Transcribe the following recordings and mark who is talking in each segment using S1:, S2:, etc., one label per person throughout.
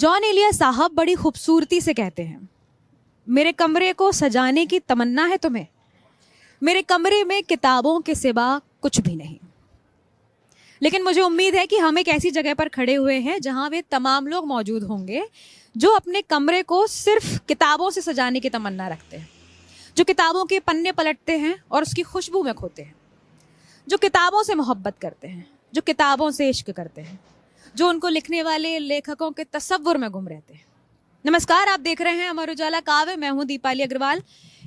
S1: John Elia साहब बड़ी खूबसूरती से कहते हैं, मेरे कमरे को सजाने की तमन्ना है तुम्हें, मेरे कमरे में किताबों के सिवा कुछ भी नहीं। लेकिन मुझे उम्मीद है कि हम एक ऐसी जगह पर खड़े हुए हैं जहां वे तमाम लोग मौजूद होंगे जो अपने कमरे को सिर्फ किताबों से सजाने की तमन्ना रखते हैं, जो किताबों के पन्ने पलटते हैं और उसकी खुशबू में खोते हैं, जो किताबों से मोहब्बत करते हैं, जो किताबों से इश्क करते हैं, जो उनको लिखने वाले लेखकों के तसव्वुर में गुम रहते हैं। नमस्कार, आप देख रहे हैं अमर उजाला काव्य। मैं हूं दीपाली अग्रवाल।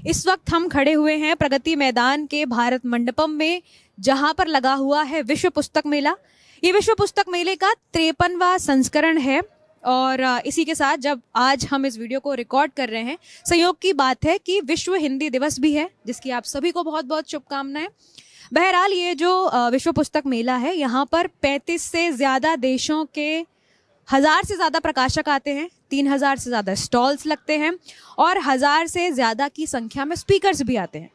S1: इस वक्त हम खड़े हुए हैं प्रगति मैदान के भारत मंडपम में, जहां पर लगा हुआ है विश्व पुस्तक मेला। ये विश्व पुस्तक मेले का 53वां संस्करण है और इसी के साथ जब आज हम इस वीडियो को रिकॉर्ड कर रहे हैं, संयोग की बात है कि विश्व हिंदी दिवस भी है, जिसकी आप सभी को बहुत बहुत शुभकामनाएं। बहरहाल ये जो विश्व पुस्तक मेला है, यहाँ पर 35 से ज़्यादा देशों के 1000 से ज़्यादा प्रकाशक आते हैं, 3000 से ज़्यादा स्टॉल्स लगते हैं और 1000 से ज़्यादा की संख्या में स्पीकर्स भी आते हैं।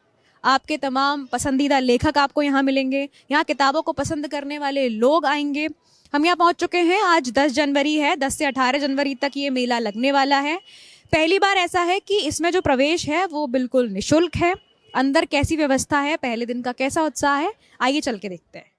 S1: आपके तमाम पसंदीदा लेखक आपको यहाँ मिलेंगे, यहाँ किताबों को पसंद करने वाले लोग आएंगे। हम यहाँ पहुँच चुके हैं। आज 10 जनवरी है, 10 से 18 जनवरी तक ये मेला लगने वाला है। पहली बार ऐसा है कि इसमें जो प्रवेश है वो बिल्कुल निःशुल्क है। अंदर कैसी व्यवस्था है, पहले दिन का कैसा उत्साह है, आइए चल के देखते हैं।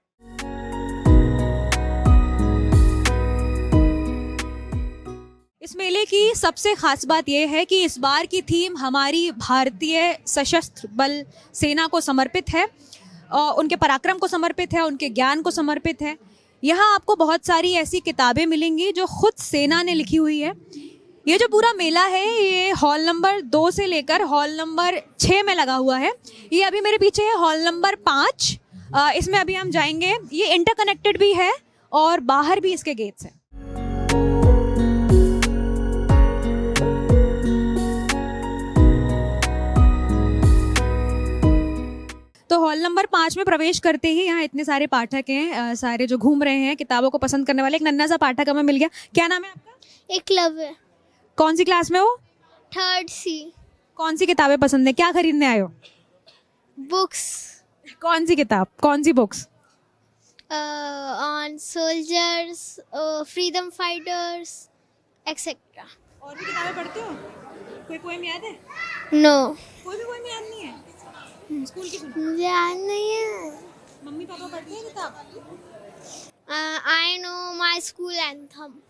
S1: इस मेले की सबसे खास बात यह है कि इस बार की थीम हमारी भारतीय सशस्त्र बल सेना को समर्पित है, उनके पराक्रम को समर्पित है, उनके ज्ञान को समर्पित है। यहाँ आपको बहुत सारी ऐसी किताबें मिलेंगी जो खुद सेना ने लिखी हुई है। ये जो पूरा मेला है ये हॉल नंबर 2 से लेकर हॉल नंबर 6 में लगा हुआ है। ये अभी मेरे पीछे है हॉल नंबर 5। इसमें अभी हम जाएंगे। ये इंटरकनेक्टेड भी है और बाहर भी इसके गेट्स हैं। तो हॉल नंबर 5 में प्रवेश करते ही यहाँ इतने सारे पाठक हैं, सारे जो घूम रहे हैं, किताबों को पसंद करने वाले। एक नन्हा सा पाठक हमें मिल गया। क्या नाम है आपका?
S2: एकलव्य।
S1: कौन सी क्लास में हो?
S2: 3rd C।
S1: कौन सी किताबें पसंद है? क्या खरीदने आए हो?
S2: बुक्स
S1: कौन सी किताब, कौन सी books?
S2: On soldiers, freedom fighters etcetera.
S1: और भी किताबें पढ़ते हो? कोई पोएम याद है?
S2: नो,
S1: कोई भी पोएम याद नहीं है? स्कूल की सुनो।
S2: मुझे याद नहीं है।
S1: मम्मी पापा पढ़ते हैं किताब?
S2: I know my school anthem.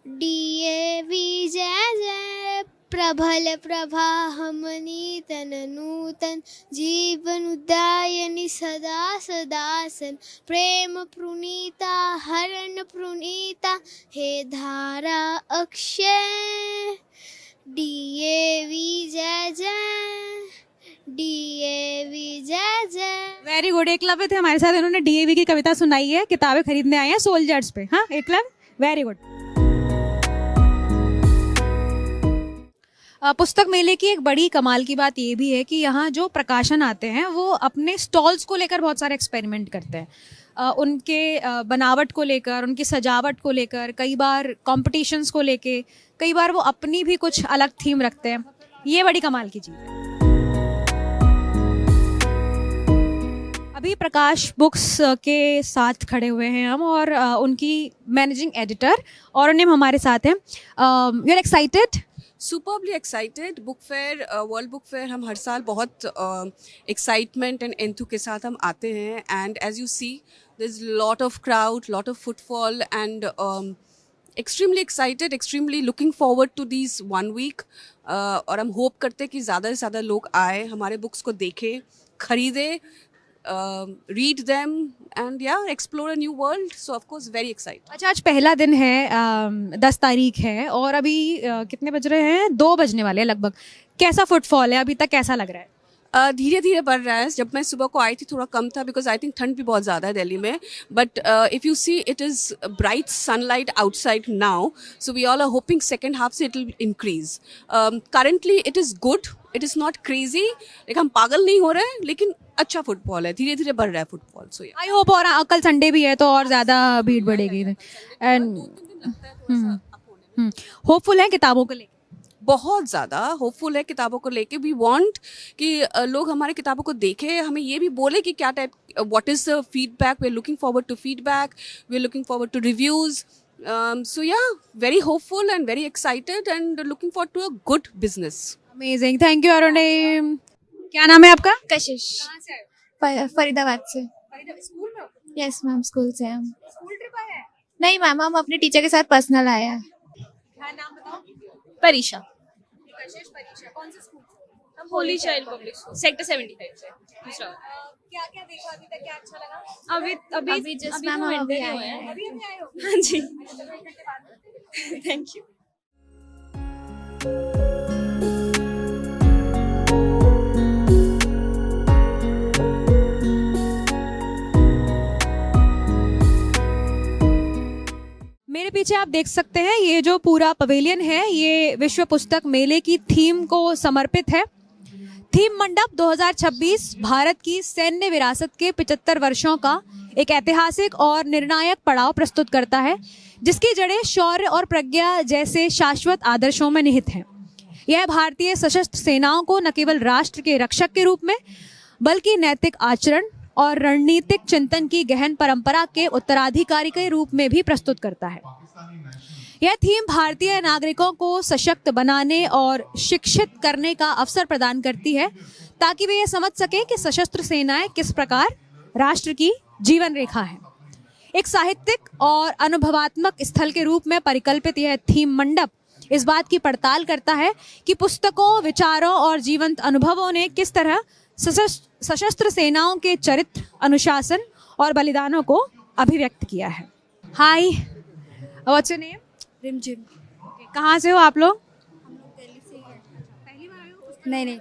S2: DAV जय जय प्रबल प्रभा हमनीतन नूतन जीवन उदायनि सदा सदासन प्रेम प्रणीता हरण प्रणीता हे धारा अक्षय। DAV जय जय, DAV जय जय।
S1: Very good. एकलव्य थे हमारे साथ, इन्होंने DAV की कविता सुनाई है। किताबें खरीदने आए हैं सोल्जर्स पे। हाँ एकलव्य, वेरी गुड। पुस्तक मेले की एक बड़ी कमाल की बात ये भी है कि यहाँ जो प्रकाशन आते हैं वो अपने स्टॉल्स को लेकर बहुत सारे एक्सपेरिमेंट करते हैं। उनके बनावट को लेकर, उनकी सजावट को लेकर, कई बार कॉम्पिटिशन्स को लेके, कई बार वो अपनी भी कुछ अलग थीम रखते हैं। ये बड़ी कमाल की चीज़ है। अभी प्रकाश बुक्स के साथ खड़े हुए हैं हम और उनकी मैनेजिंग एडिटर औरनिम हमारे साथ हैं। You are excited?
S3: Superbly excited. Book fair, world book fair हम हर साल बहुत एक्साइटमेंट एंड एंथू के साथ हम आते हैं। And as you see there is lot of crowd, lot of footfall and extremely excited, extremely looking forward to this 1 week। और हम होप करते कि ज़्यादा से ज़्यादा लोग आए, हमारे बुक्स को देखें, खरीदें, read them and yeah, explore a new world. So of course very excited.
S1: अच्छा, आज पहला दिन है, 10 तारीख है और अभी कितने बज रहे हैं? 2 बजने वाले हैं लगभग। कैसा फुटफॉल है अभी तक, कैसा लग रहा है?
S3: धीरे धीरे बढ़ रहा है। जब मैं सुबह को आई थी थोड़ा कम था, बिकॉज आई थिंक ठंड भी बहुत ज़्यादा है दिल्ली में। But if you see it is bright sunlight outside now, so we all are hoping second half से it will increase. Currently it is good, it is not crazy, लेकिन हम पागल नहीं हो रहे हैं, लेकिन अच्छा फुटबॉल है, धीरे धीरे बढ़ रहा है फुटबॉल। So
S1: I hope. और कल संडे भी है तो और ज़्यादा भीड़ बढ़ेगी। एंड होपफुल है किताबों को लेकर?
S3: बहुत ज़्यादा होपफुल है किताबों को लेके। वी वांट कि लोग हमारे किताबों को देखें, हमें ये भी बोले कि क्या type what is the feedback. We're looking forward to feedback. We're looking forward to reviews. So yeah, very hopeful and very excited and looking forward to a good business.
S1: Amazing, thank you Arunim. क्या नाम है आपका?
S4: कशिश।
S1: कहाँ से आए हो?
S4: फरीदाबाद से।
S1: School में हो?
S4: यस मैम, स्कूल से हम।
S1: स्कूल ट्रिप आया है?
S4: नहीं मैम, हम अपने टीचर के साथ पर्सनल आए हैं।
S1: क्या नाम बताओ?
S5: परीक्षा।
S1: कशिश, परीक्षा, कौन से स्कूल से?
S5: हम Holi child public school sector 75 से दूसरा।
S1: क्या क्या देखा अभी तक, क्या अच्छा लगा?
S5: अभी अभी
S4: अभी just
S5: अभी
S4: मैम
S5: तो
S4: हम अभी
S5: इंटरव्यू
S4: आए
S5: है।
S4: हैं।
S1: अभी अभी आए हो?
S5: हाँ जी,
S1: अच्छा, चलो इकट्ठे बात करते हैं।
S5: Thank you.
S1: मेरे पीछे आप देख सकते हैं ये जो पूरा पवेलियन है ये विश्व पुस्तक मेले की थीम को समर्पित है। थीम मंडप 2026 भारत की सैन्य विरासत के 75 वर्षों का एक ऐतिहासिक और निर्णायक पड़ाव प्रस्तुत करता है, जिसकी जड़ें शौर्य और प्रज्ञा जैसे शाश्वत आदर्शों में निहित हैं। यह भारतीय सशस्त्र सेनाओं को न केवल राष्ट्र के रक्षक के रूप में बल्कि नैतिक आचरण और रणनीतिक चिंतन की गहन परंपरा के उत्तराधिकारी के रूप में भी प्रस्तुत करता है। यह थीम भारतीय नागरिकों को सशक्त बनाने और शिक्षित करने का अवसर प्रदान करती है, ताकि वे ये समझ सकें कि सशस्त्र सेनाएं किस प्रकार राष्ट्र की जीवन रेखा है। एक साहित्यिक और अनुभवात्मक स्थल के रूप में परिकल्पित यह थीम मंडप इस बात की पड़ताल करता है कि पुस्तकों, विचारों और जीवंत अनुभवों ने किस तरह सशस्त्र सेनाओं के चरित्र, अनुशासन और बलिदानों को अभिव्यक्त किया है। हाय, व्हाट्स योर नेम?
S4: रिमझिम।
S1: कहाँ से हो आप लोग? पहली बार आए हो?
S4: नहीं,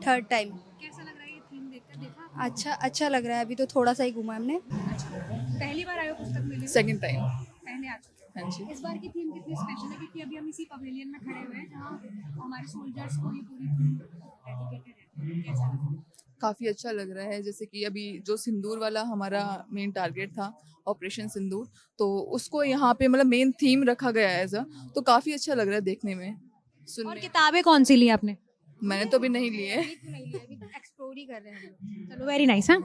S4: थर्ड टाइम।
S1: कैसा लग रहा है ये थीम देखकर? देखा?
S4: अच्छा लग रहा है। अभी तो थोड़ा सा ही घूमा हमने।
S1: पहली बार आए हो पुस्तक मेले में?
S6: Second time.
S1: पहले आ चुके हो?
S6: हाँ जी।
S1: इस बार की थीम कितनी स्पेशल है, क्योंकि अभी हम इसी पवेलियन में खड़े हुए हैं जहाँ हमारे सोल्जर्स को ये पूरी थीम डेडिकेटेड है। कैसा लगा?
S6: काफ़ी अच्छा लग रहा है। जैसे कि अभी जो सिंदूर वाला हमारा मेन टारगेट था, ऑपरेशन सिंदूर, तो उसको यहाँ पे मतलब मेन थीम रखा गया है ऐसा, तो काफ़ी अच्छा लग रहा है देखने में,
S1: और
S6: सुनने।
S1: किताबें कौन सी ली आपने?
S6: मैंने तो अभी नहीं लिए।
S4: एक्सप्लोर ही कर रहे हैं।
S1: चलो, वेरी नाइस। हाँ,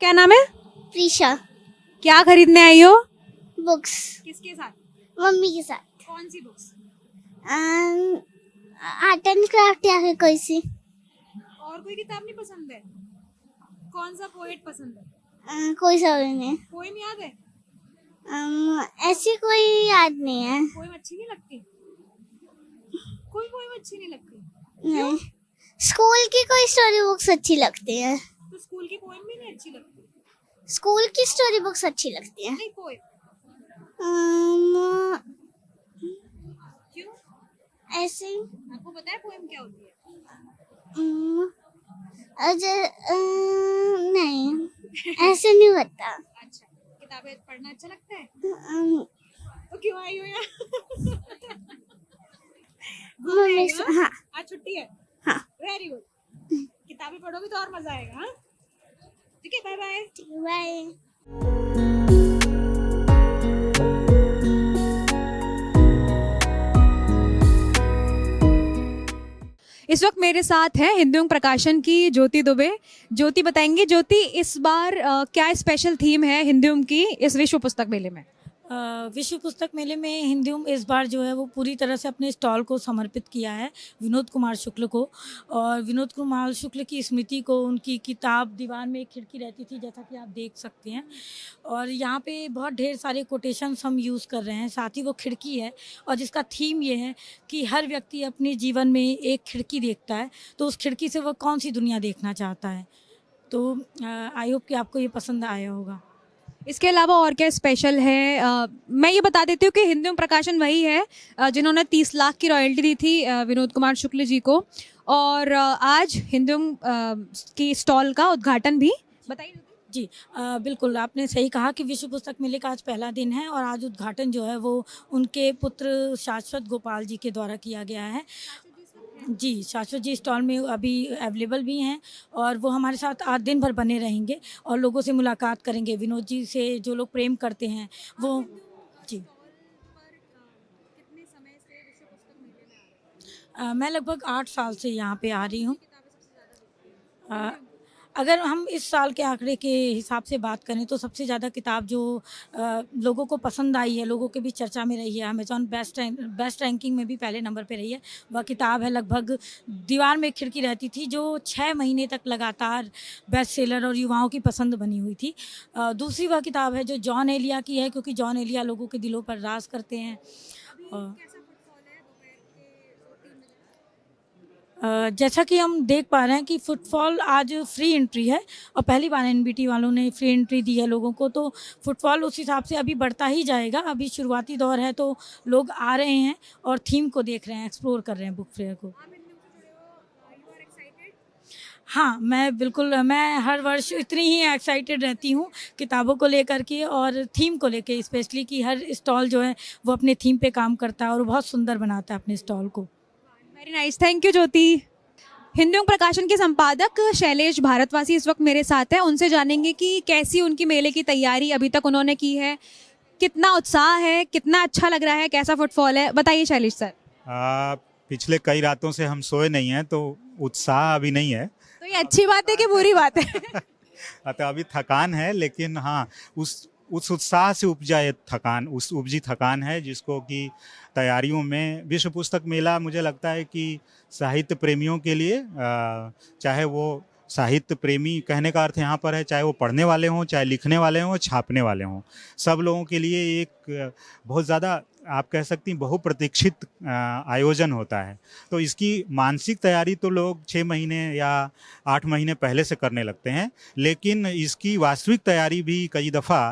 S1: क्या नाम है?
S2: प्रीशा।
S1: क्या खरीदने आई हो?
S2: बुक्स।
S1: किसके साथ?
S2: मम्मी के साथ।
S1: कौन सी बुक्स?
S2: आर्ट एंड क्राफ्ट या फिर कोई सी।
S1: और कोई किताब नहीं पसंद है? कौन सा पोएट पसंद है?
S2: कोई सा भी नहीं।
S1: पोएम याद है?
S2: ऐसी कोई याद नहीं है।
S1: पोएम अच्छी नहीं लगती? कोई पोएम अच्छी नहीं लगती?
S2: नहीं, स्कूल की कोई स्टोरी बुक्स अच्छी लगती है।
S1: तो स्कूल की पोएम भी नहीं अच्छी लगती?
S2: स्कूल की स्टोरी बुक्स अच्छी लगती है।
S1: नहीं, पोएम क्यों?
S2: ऐसे ही।
S1: आपको पता है पोएम क्या होती है?
S2: नहीं, ऐसे नहीं होता।
S1: अच्छा, किताबें पढ़ना अच्छा लगता है?
S2: अम,
S1: तो क्यों आई हो यहाँ?
S2: मम्मी से। हाँ।
S1: आज छुट्टी है?
S2: हाँ।
S1: Very good. किताबें पढ़ोगे तो और मजा आएगा। हाँ, ठीक है, बाय बाय।
S2: बाय।
S1: इस वक्त मेरे साथ है हिंदुंग प्रकाशन की ज्योति दुबे। ज्योति बताएंगी, ज्योति इस बार क्या स्पेशल थीम है हिंदुंग की इस विश्व पुस्तक मेले में?
S7: विश्व पुस्तक मेले में हिंदुम इस बार जो है वो पूरी तरह से अपने स्टॉल को समर्पित किया है विनोद कुमार शुक्ल को। और विनोद कुमार शुक्ल की स्मृति को उनकी किताब दीवान में एक खिड़की रहती थी, जैसा कि आप देख सकते हैं। और यहाँ पे बहुत ढेर सारे कोटेशंस हम यूज़ कर रहे हैं, साथ ही वो खिड़की है और जिसका थीम ये है कि हर व्यक्ति अपने जीवन में एक खिड़की देखता है, तो उस खिड़की से वो कौन सी दुनिया देखना चाहता है। तो आई होप कि आपको ये पसंद आया होगा।
S1: इसके अलावा और क्या स्पेशल है? मैं ये बता देती हूँ कि हिंदुंग प्रकाशन वही है जिन्होंने 30 लाख की रॉयल्टी दी थी विनोद कुमार शुक्ल जी को। और आज हिंदुंग की स्टॉल का उद्घाटन भी बताइए।
S7: जी बिल्कुल, आपने सही कहा कि विश्व पुस्तक मेले का आज पहला दिन है और आज उद्घाटन जो है वो उनके पुत्र शाश्वत गोपाल जी के द्वारा किया गया है। जी, शाश्वत जी स्टॉल में अभी अवेलेबल भी हैं और वो हमारे साथ आज दिन भर बने रहेंगे और लोगों से मुलाकात करेंगे। विनोद जी से जो लोग प्रेम करते हैं वो जी। मैं लगभग 8 साल से यहाँ पे आ रही हूँ। अ, अगर हम इस साल के आंकड़े के हिसाब से बात करें तो सबसे ज़्यादा किताब जो लोगों को पसंद आई है, लोगों के बीच चर्चा में रही है, अमेज़न बेस्ट रैंकिंग में भी पहले नंबर पे रही है, वह किताब है लगभग दीवार में एक खिड़की रहती थी, जो 6 महीने तक लगातार बेस्ट सेलर और युवाओं की पसंद बनी हुई थी। दूसरी वह किताब है जो जॉन एलिया की है, क्योंकि जॉन एलिया लोगों के दिलों पर राज करते हैं। जैसा कि हम देख पा रहे हैं कि फुटफॉल आज फ्री एंट्री है और पहली बार एनबीटी वालों ने फ्री एंट्री दी है लोगों को, तो फुटफॉल उस हिसाब से अभी बढ़ता ही जाएगा। अभी शुरुआती दौर है तो लोग आ रहे हैं और थीम को देख रहे हैं, एक्सप्लोर कर रहे हैं बुक फेयर को। हाँ, मैं बिल्कुल, मैं हर वर्ष इतनी ही एक्साइटेड रहती हूँ किताबों को लेकर के और थीम को लेके, स्पेशली कि हर स्टॉल जो है वो अपने थीम पे काम करता है और बहुत सुंदर बनाता है अपने स्टॉल को।
S1: वेरी नाइस, थैंक यू ज्योति। हिंदुंग प्रकाशन के संपादक शैलेश भारतवासी इस वक्त मेरे साथ हैं। उनसे जानेंगे कि कैसी उनकी मेले की तैयारी अभी तक उन्होंने की है, कितना उत्साह है, कितना अच्छा लग रहा है, कैसा फुटफॉल है, बताइए शैलेश सर।
S8: पिछले कई रातों से हम सोए नहीं हैं, तो उत्साह अभी नहीं है।
S1: तो ये अच्छी बात है कि बुरी बात है?
S8: अतः अभी थकान है, लेकिन हाँ, उस उत्साह से उपजी थकान है जिसको कि तैयारियों में विश्व पुस्तक मेला मुझे लगता है कि साहित्य प्रेमियों के लिए, चाहे वो साहित्य प्रेमी कहने का अर्थ यहाँ पर है, चाहे वो पढ़ने वाले हों, चाहे लिखने वाले हों, छापने वाले हों, सब लोगों के लिए एक बहुत ज़्यादा, आप कह सकती हैं, बहुप्रतीक्षित आयोजन होता है। तो इसकी मानसिक तैयारी तो लोग 6 महीने या 8 महीने पहले से करने लगते हैं, लेकिन इसकी वास्तविक तैयारी भी कई दफ़ा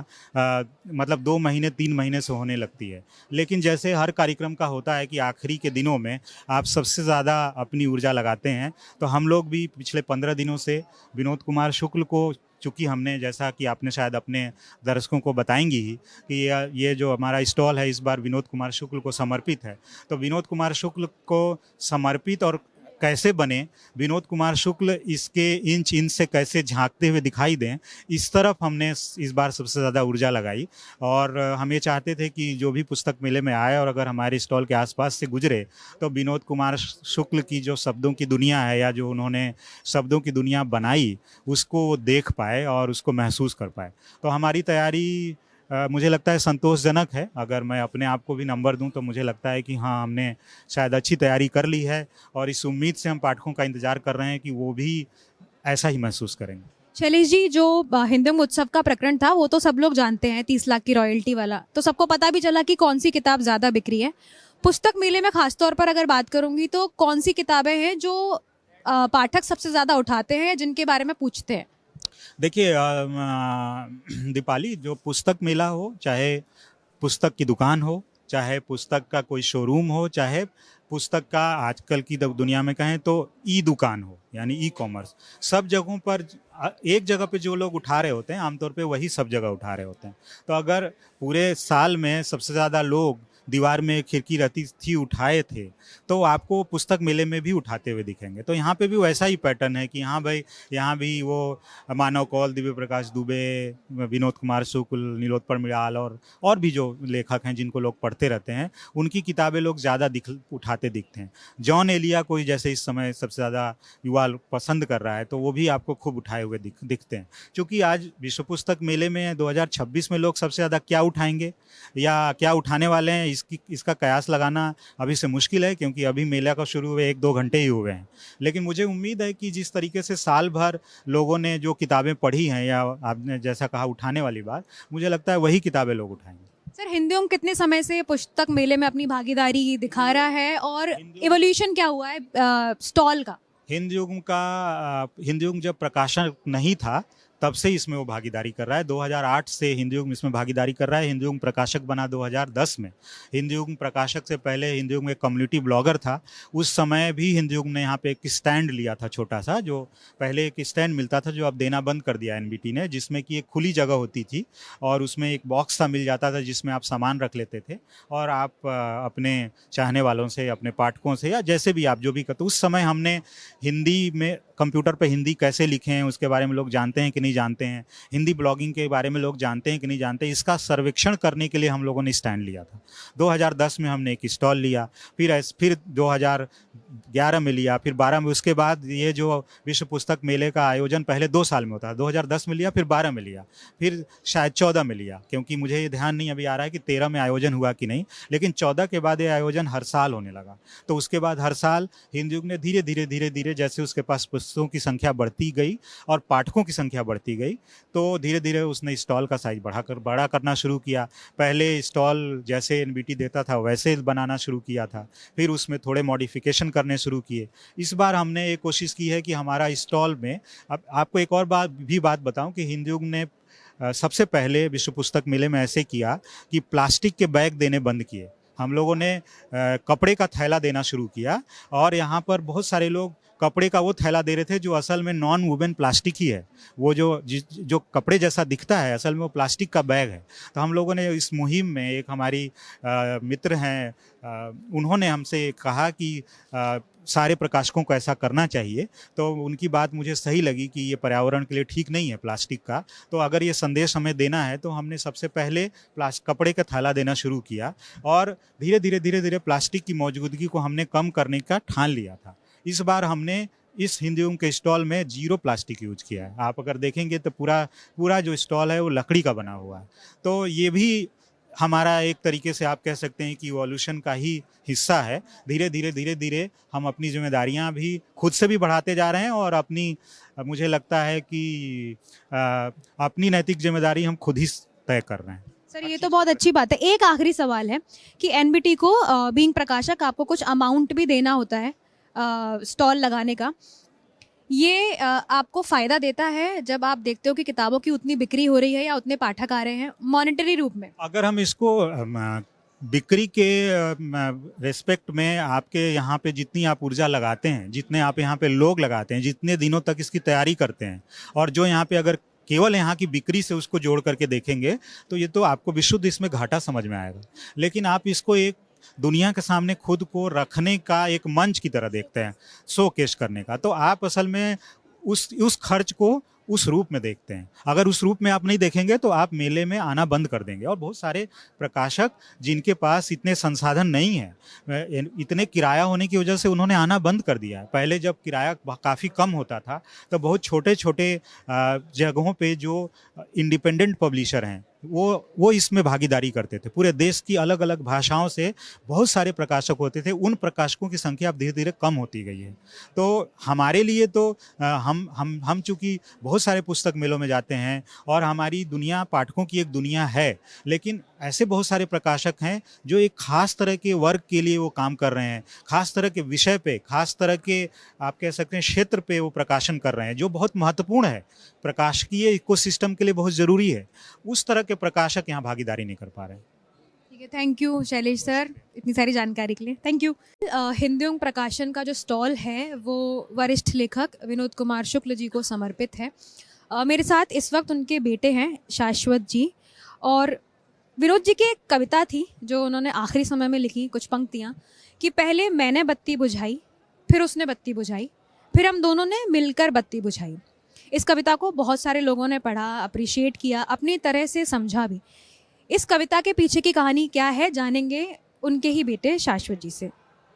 S8: मतलब 2 महीने 3 महीने से होने लगती है। लेकिन जैसे हर कार्यक्रम का होता है कि आखिरी के दिनों में आप सबसे ज़्यादा अपनी ऊर्जा लगाते हैं, तो हम लोग भी पिछले 15 दिनों से विनोद कुमार शुक्ल को, चूँकि हमने, जैसा कि आपने शायद अपने दर्शकों को बताएंगी ही कि ये जो हमारा स्टॉल है इस बार विनोद कुमार शुक्ल को समर्पित है, तो विनोद कुमार शुक्ल को समर्पित और कैसे बने, विनोद कुमार शुक्ल इसके इंच इंच से कैसे झांकते हुए दिखाई दें, इस तरफ हमने इस बार सबसे ज़्यादा ऊर्जा लगाई। और हम ये चाहते थे कि जो भी पुस्तक मेले में आए और अगर हमारे स्टॉल के आसपास से गुजरे तो विनोद कुमार शुक्ल की जो शब्दों की दुनिया है, या जो उन्होंने शब्दों की दुनिया बनाई, उसको वो देख पाए और उसको महसूस कर पाए। तो हमारी तैयारी मुझे लगता है संतोषजनक है। अगर मैं अपने आप को भी नंबर दूं तो मुझे लगता है कि हाँ, हमने शायद अच्छी तैयारी कर ली है और इस उम्मीद से हम पाठकों का इंतज़ार कर रहे हैं कि वो भी ऐसा ही महसूस करेंगे।
S1: शैलेश जी, जो हिंदुंग उत्सव का प्रकरण था वो तो सब लोग जानते हैं, 30 लाख की रॉयल्टी वाला, तो सबको पता भी चला कि कौन सी किताब ज़्यादा बिक्री है। पुस्तक मेले में खासतौर पर अगर बात करूँगी तो कौन सी किताबें हैं जो पाठक सबसे ज़्यादा उठाते हैं, जिनके बारे में पूछते हैं?
S8: देखिए दीपाली, जो पुस्तक मेला हो, चाहे पुस्तक की दुकान हो, चाहे पुस्तक का कोई शोरूम हो, चाहे पुस्तक का आजकल की दुनिया में कहें तो ई दुकान हो, यानी ई कॉमर्स, सब जगहों पर एक जगह पे जो लोग उठा रहे होते हैं, आमतौर पे वही सब जगह उठा रहे होते हैं। तो अगर पूरे साल में सबसे ज़्यादा लोग दीवार में खिड़की रहती थी उठाए थे, तो आपको पुस्तक मेले में भी उठाते हुए दिखेंगे। तो यहाँ पे भी वैसा ही पैटर्न है कि हाँ भाई, यहाँ भी वो मानव कौल, दिव्य प्रकाश दुबे, विनोद कुमार शुक्ल, नीलोत्पल मृणाल और भी जो लेखक हैं जिनको लोग पढ़ते रहते हैं, उनकी किताबें लोग ज़्यादा उठाते दिखते हैं। जॉन एलिया को जैसे इस समय सबसे ज़्यादा युवा पसंद कर रहा है, तो वो भी आपको खूब उठाए हुए दिखते हैं। क्योंकि आज विश्व पुस्तक मेले में 2026 में लोग सबसे ज़्यादा क्या उठाएंगे या क्या उठाने वाले हैं, इसका कयास लगाना अभी से मुश्किल है, क्योंकि अभी मेला का शुरू हुए 1-2 घंटे ही हुए हैं। लेकिन मुझे उम्मीद है कि जिस तरीके से साल भर लोगों ने जो किताबें पढ़ी हैं, या आपने जैसा कहा उठाने वाली बात, मुझे लगता है वही किताबें लोग उठाएंगे।
S1: सर, हिंदुंग कितने समय से पुस्तक मेले में अपनी भागीदारी दिखा रहा है और इवोल्यूशन क्या हुआ है स्टॉल का?
S8: हिंदुंग जब प्रकाशन नहीं था तब से इसमें वो भागीदारी कर रहा है। 2008 से हिंदू युग इसमें भागीदारी कर रहा है। हिंदू युग प्रकाशक बना 2010 में। हिंदू युग प्रकाशक से पहले हिंदू युग में कम्युनिटी ब्लॉगर था। उस समय भी हिंदू युग ने यहाँ पे एक स्टैंड लिया था छोटा सा, जो पहले एक स्टैंड मिलता था जो अब देना बंद कर दिया एनबीटी ने, जिसमें कि एक खुली जगह होती थी और उसमें एक बॉक्स सा मिल जाता था जिसमें आप सामान रख लेते थे और आप अपने चाहने वालों से, अपने पाठकों से या जैसे भी आप जो भी करते। उस समय हमने हिंदी में कंप्यूटर पे हिंदी कैसे लिखें हैं उसके बारे में लोग जानते हैं कि नहीं जानते हैं, हिंदी ब्लॉगिंग के बारे में लोग जानते हैं कि नहीं जानते, इसका सर्वेक्षण करने के लिए हम लोगों ने स्टैंड लिया था। 2010 में हमने एक स्टॉल लिया, फिर 2011 में लिया, फिर 12 में। उसके बाद ये जो विश्व पुस्तक मेले का आयोजन पहले 2 साल में होता है, 2010 में लिया, फिर 12 में लिया, फिर शायद 14 में लिया, क्योंकि मुझे ये ध्यान नहीं अभी आ रहा है कि 13 में आयोजन हुआ कि नहीं, लेकिन 14 के बाद ये आयोजन हर साल होने लगा। तो उसके बाद हर साल हिंदू युग ने धीरे धीरे जैसे उसके पास पुस्तकों की संख्या बढ़ती गई और पाठकों की संख्या बढ़ती गई, तो धीरे धीरे उसने स्टॉल का साइज बड़ा करना शुरू किया। पहले स्टॉल जैसे एनबीटी देता था वैसे बनाना शुरू किया था, फिर उसमें थोड़े मॉडिफिकेशन करने शुरू किए। इस बार हमने ये कोशिश की है कि हमारा स्टॉल में, अब आपको एक और बात बताऊं कि हिंदू युग ने सबसे पहले विश्व पुस्तक मेले में ऐसे किया कि प्लास्टिक के बैग देने बंद किए। हम लोगों ने कपड़े का थैला देना शुरू किया और यहाँ पर बहुत सारे लोग कपड़े का वो थैला दे रहे थे जो असल में नॉन वुवन प्लास्टिक ही है। वो जो कपड़े जैसा दिखता है असल में वो प्लास्टिक का बैग है। तो हम लोगों ने इस मुहिम में, एक हमारी मित्र हैं, उन्होंने हमसे कहा कि सारे प्रकाशकों को ऐसा करना चाहिए। तो उनकी बात मुझे सही लगी कि ये पर्यावरण के लिए ठीक नहीं है प्लास्टिक का, तो अगर ये संदेश हमें देना है तो हमने सबसे पहले कपड़े का थैला देना शुरू किया और धीरे धीरे प्लास्टिक की मौजूदगी को हमने कम करने का ठान लिया था। इस बार हमने इस हिंदू युग के स्टॉल में 0 प्लास्टिक यूज किया है। आप अगर देखेंगे तो पूरा जो स्टॉल है वो लकड़ी का बना हुआ है। तो ये भी हमारा एक तरीके से आप कह सकते हैं कि इवोल्यूशन का ही हिस्सा है। धीरे धीरे हम अपनी जिम्मेदारियां भी खुद से भी बढ़ाते जा रहे हैं और मुझे लगता है कि अपनी नैतिक जिम्मेदारी हम खुद ही तय कर रहे हैं।
S1: सर, ये तो बहुत अच्छी बात है। एक आखिरी सवाल है कि एनबीटी को बीइंग प्रकाशक आपको कुछ अमाउंट भी देना होता है स्टॉल लगाने का। ये आपको फ़ायदा देता है जब आप देखते हो कि किताबों की उतनी बिक्री हो रही है या उतने पाठक आ रहे हैं मॉनेटरी रूप में?
S8: अगर हम इसको बिक्री के रेस्पेक्ट में, आपके यहाँ पे जितनी आप ऊर्जा लगाते हैं, जितने आप यहाँ पे लोग लगाते हैं, जितने दिनों तक इसकी तैयारी करते हैं, और जो यहाँ पे अगर केवल यहाँ की बिक्री से उसको जोड़ करके देखेंगे तो ये तो आपको विशुद्ध इसमें घाटा समझ में आएगा। लेकिन आप इसको एक दुनिया के सामने खुद को रखने का एक मंच की तरह देखते हैं, शोकेस करने का, तो आप असल में उस खर्च को उस रूप में देखते हैं। अगर उस रूप में आप नहीं देखेंगे तो आप मेले में आना बंद कर देंगे। और बहुत सारे प्रकाशक जिनके पास इतने संसाधन नहीं है, इतने किराया होने की वजह से उन्होंने आना बंद कर दिया है। पहले जब किराया काफ़ी कम होता था तो बहुत छोटे छोटे जगहों पे जो इंडिपेंडेंट पब्लिशर हैं वो इसमें भागीदारी करते थे। पूरे देश की अलग अलग भाषाओं से बहुत सारे प्रकाशक होते थे। उन प्रकाशकों की संख्या अब धीरे धीरे कम होती गई है। तो हमारे लिए तो हम चूँकि बहुत सारे पुस्तक मेलों में जाते हैं और हमारी दुनिया पाठकों की एक दुनिया है, लेकिन ऐसे बहुत सारे प्रकाशक हैं जो एक खास तरह के वर्ग के लिए वो काम कर रहे हैं, खास तरह के विषय पे, खास तरह के आप कह सकते हैं क्षेत्र पे वो प्रकाशन कर रहे हैं, जो बहुत महत्वपूर्ण है, प्रकाशकीय इकोसिस्टम के लिए बहुत ज़रूरी है। उस तरह के प्रकाशक यहाँ भागीदारी नहीं कर पा रहे हैं।
S1: ठीक है, थैंक यू शैलेश सर इतनी सारी जानकारी के लिए, थैंक यू। हिंदू युग प्रकाशन का जो स्टॉल है वो वरिष्ठ लेखक विनोद कुमार शुक्ल जी को समर्पित है। मेरे साथ इस वक्त उनके बेटे हैं शाश्वत जी, और विनोद जी की एक कविता थी जो उन्होंने आखिरी समय में लिखी, कुछ पंक्तियाँ, कि पहले मैंने बत्ती बुझाई, फिर उसने बत्ती बुझाई, फिर हम दोनों ने मिलकर बत्ती बुझाई। इस कविता को बहुत सारे लोगों ने पढ़ा, अप्रिशिएट किया, अपनी तरह से समझा भी। इस कविता के पीछे की कहानी क्या है जानेंगे उनके ही बेटे शाश्वत जी से।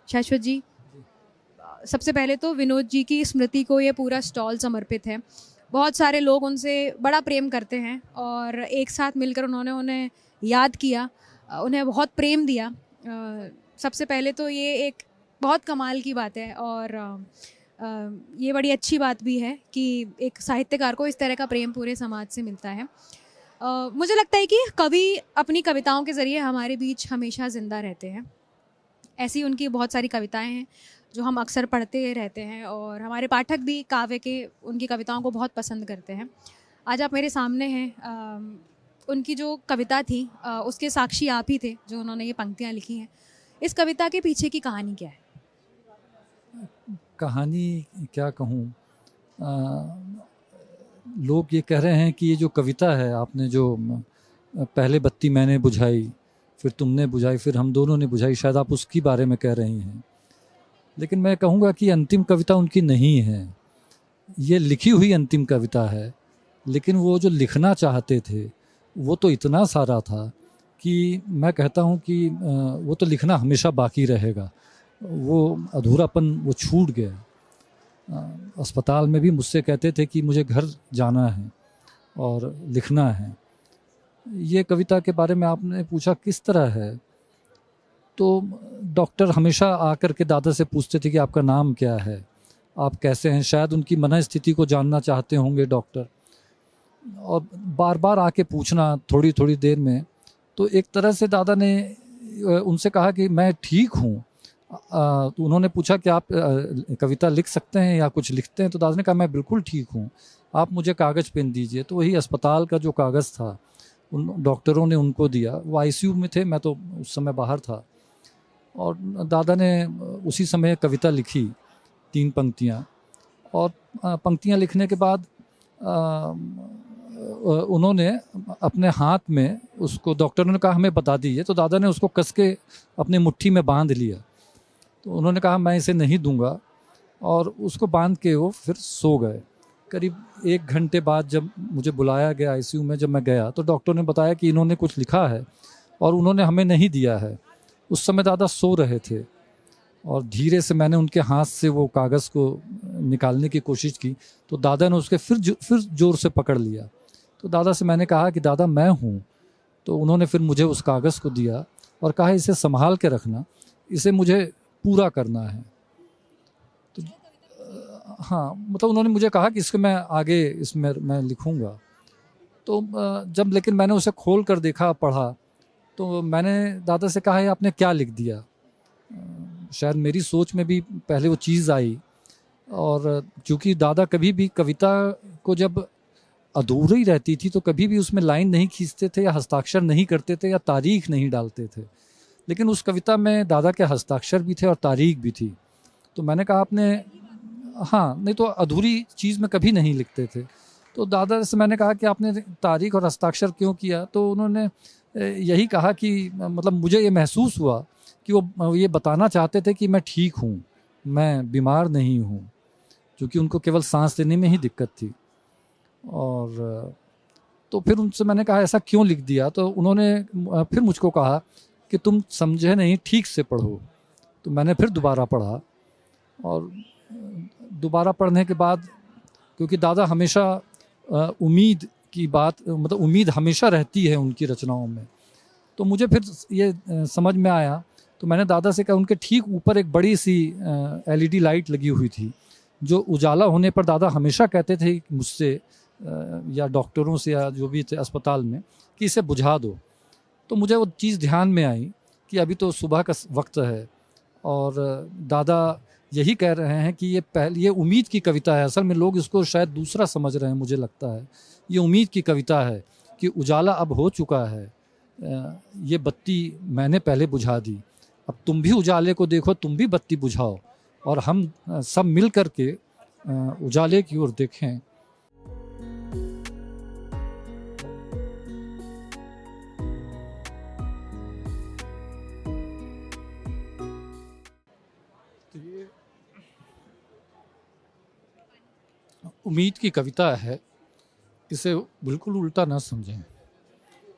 S1: शाश्वत जी, सबसे पहले तो विनोद जी की स्मृति को ये पूरा स्टॉल समर्पित है। बहुत सारे लोग उनसे बड़ा प्रेम करते हैं और एक साथ मिलकर उन्होंने उन्हें याद किया, उन्हें बहुत प्रेम दिया। सबसे पहले तो ये एक बहुत कमाल की बात है और ये बड़ी अच्छी बात भी है कि एक साहित्यकार को इस तरह का प्रेम पूरे समाज से मिलता है। मुझे लगता है कि कवि अपनी कविताओं के ज़रिए हमारे बीच हमेशा ज़िंदा रहते हैं। ऐसी उनकी बहुत सारी कविताएं हैं जो हम अक्सर पढ़ते रहते हैं और हमारे पाठक भी काव्य के उनकी कविताओं को बहुत पसंद करते हैं। आज आप मेरे सामने हैं। उनकी जो कविता थी उसके साक्षी आप ही थे, जो उन्होंने ये पंक्तियाँ लिखी हैं। इस कविता के पीछे की कहानी क्या है?
S9: कहानी क्या कहूँ, लोग ये कह रहे हैं कि ये जो कविता है, आपने जो पहले बत्ती मैंने बुझाई, फिर तुमने बुझाई, फिर हम दोनों ने बुझाई, शायद आप उसकी बारे में कह रही हैं। लेकिन मैं कहूँगा कि अंतिम कविता उनकी नहीं है, ये लिखी हुई अंतिम कविता है। लेकिन वो जो लिखना चाहते थे वो तो इतना सारा था कि मैं कहता हूँ कि वो तो लिखना हमेशा बाकी रहेगा। वो अधूरापन वो छूट गया। अस्पताल में भी मुझसे कहते थे कि मुझे घर जाना है और लिखना है। ये कविता के बारे में आपने पूछा किस तरह है, तो डॉक्टर हमेशा आकर के दादा से पूछते थे कि आपका नाम क्या है, आप कैसे हैं। शायद उनकी मन स्थिति को जानना चाहते होंगे डॉक्टर, और बार बार आके पूछना थोड़ी थोड़ी देर में। तो एक तरह से दादा ने उनसे कहा कि मैं ठीक हूँ। तो उन्होंने पूछा कि आप कविता लिख सकते हैं या कुछ लिखते हैं, तो दादा ने कहा मैं बिल्कुल ठीक हूँ, आप मुझे कागज़ पेन दीजिए। तो वही अस्पताल का जो कागज़ था उन डॉक्टरों ने उनको दिया। वो आईसीयू में थे, मैं तो उस समय बाहर था, और दादा ने उसी समय कविता लिखी 3 पंक्तियाँ। और पंक्तियाँ लिखने के बाद उन्होंने अपने हाथ में उसको, डॉक्टरों ने कहा हमें बता दीजिए, तो दादा ने उसको कस के अपनी मुट्ठी में बांध लिया। तो उन्होंने कहा मैं इसे नहीं दूंगा, और उसको बांध के वो फिर सो गए। करीब 1 घंटे बाद जब मुझे बुलाया गया आईसीयू में, जब मैं गया तो डॉक्टर ने बताया कि इन्होंने कुछ लिखा है और उन्होंने हमें नहीं दिया है। उस समय दादा सो रहे थे, और धीरे से मैंने उनके हाथ से वो कागज़ को निकालने की कोशिश की, तो दादा ने उसके फिर ज़ोर से पकड़ लिया। तो दादा से मैंने कहा कि दादा मैं हूँ। तो उन्होंने फिर मुझे उस कागज़ को दिया और कहा इसे संभाल के रखना, इसे मुझे पूरा करना है। तो हाँ, मतलब उन्होंने मुझे कहा कि इसको मैं आगे इसमें मैं लिखूँगा। तो जब लेकिन मैंने उसे खोल कर देखा, पढ़ा, तो मैंने दादा से कहा आपने क्या लिख दिया। शायद मेरी सोच में भी पहले वो चीज़ आई, और क्योंकि दादा कभी भी कविता को जब अधूरी रहती थी तो कभी भी उसमें लाइन नहीं खींचते थे, या हस्ताक्षर नहीं करते थे, या तारीख नहीं डालते थे। लेकिन उस कविता में दादा के हस्ताक्षर भी थे और तारीख भी थी। तो मैंने कहा आपने, हाँ, नहीं तो अधूरी चीज़ में कभी नहीं लिखते थे। तो दादा से मैंने कहा कि आपने तारीख और हस्ताक्षर क्यों किया। तो उन्होंने यही कहा कि मतलब मुझे ये महसूस हुआ कि वो ये बताना चाहते थे कि मैं ठीक हूँ, मैं बीमार नहीं हूँ, क्योंकि उनको केवल सांस लेने में ही दिक्कत थी। और तो फिर उनसे मैंने कहा ऐसा क्यों लिख दिया। तो उन्होंने फिर मुझको कहा कि तुम समझे नहीं, ठीक से पढ़ो। तो मैंने फिर दोबारा पढ़ा, और दोबारा पढ़ने के बाद, क्योंकि दादा हमेशा उम्मीद की बात, मतलब उम्मीद हमेशा रहती है उनकी रचनाओं में, तो मुझे फिर ये समझ में आया। तो मैंने दादा से कहा, उनके ठीक ऊपर एक बड़ी सी LED लाइट लगी हुई थी, जो उजाला होने पर दादा हमेशा कहते थे मुझसे या डॉक्टरों से या जो भी थे अस्पताल में कि इसे बुझा दो। तो मुझे वो चीज़ ध्यान में आई कि अभी तो सुबह का वक्त है, और दादा यही कह रहे हैं कि ये उम्मीद की कविता है। असल में लोग इसको शायद दूसरा समझ रहे हैं, मुझे लगता है ये उम्मीद की कविता है कि उजाला अब हो चुका है, ये बत्ती मैंने पहले बुझा दी, अब तुम भी उजाले को देखो, तुम भी बत्ती बुझाओ, और हम सब मिल कर के उजाले की ओर देखें। उम्मीद की कविता है, इसे बिल्कुल उल्टा ना समझें।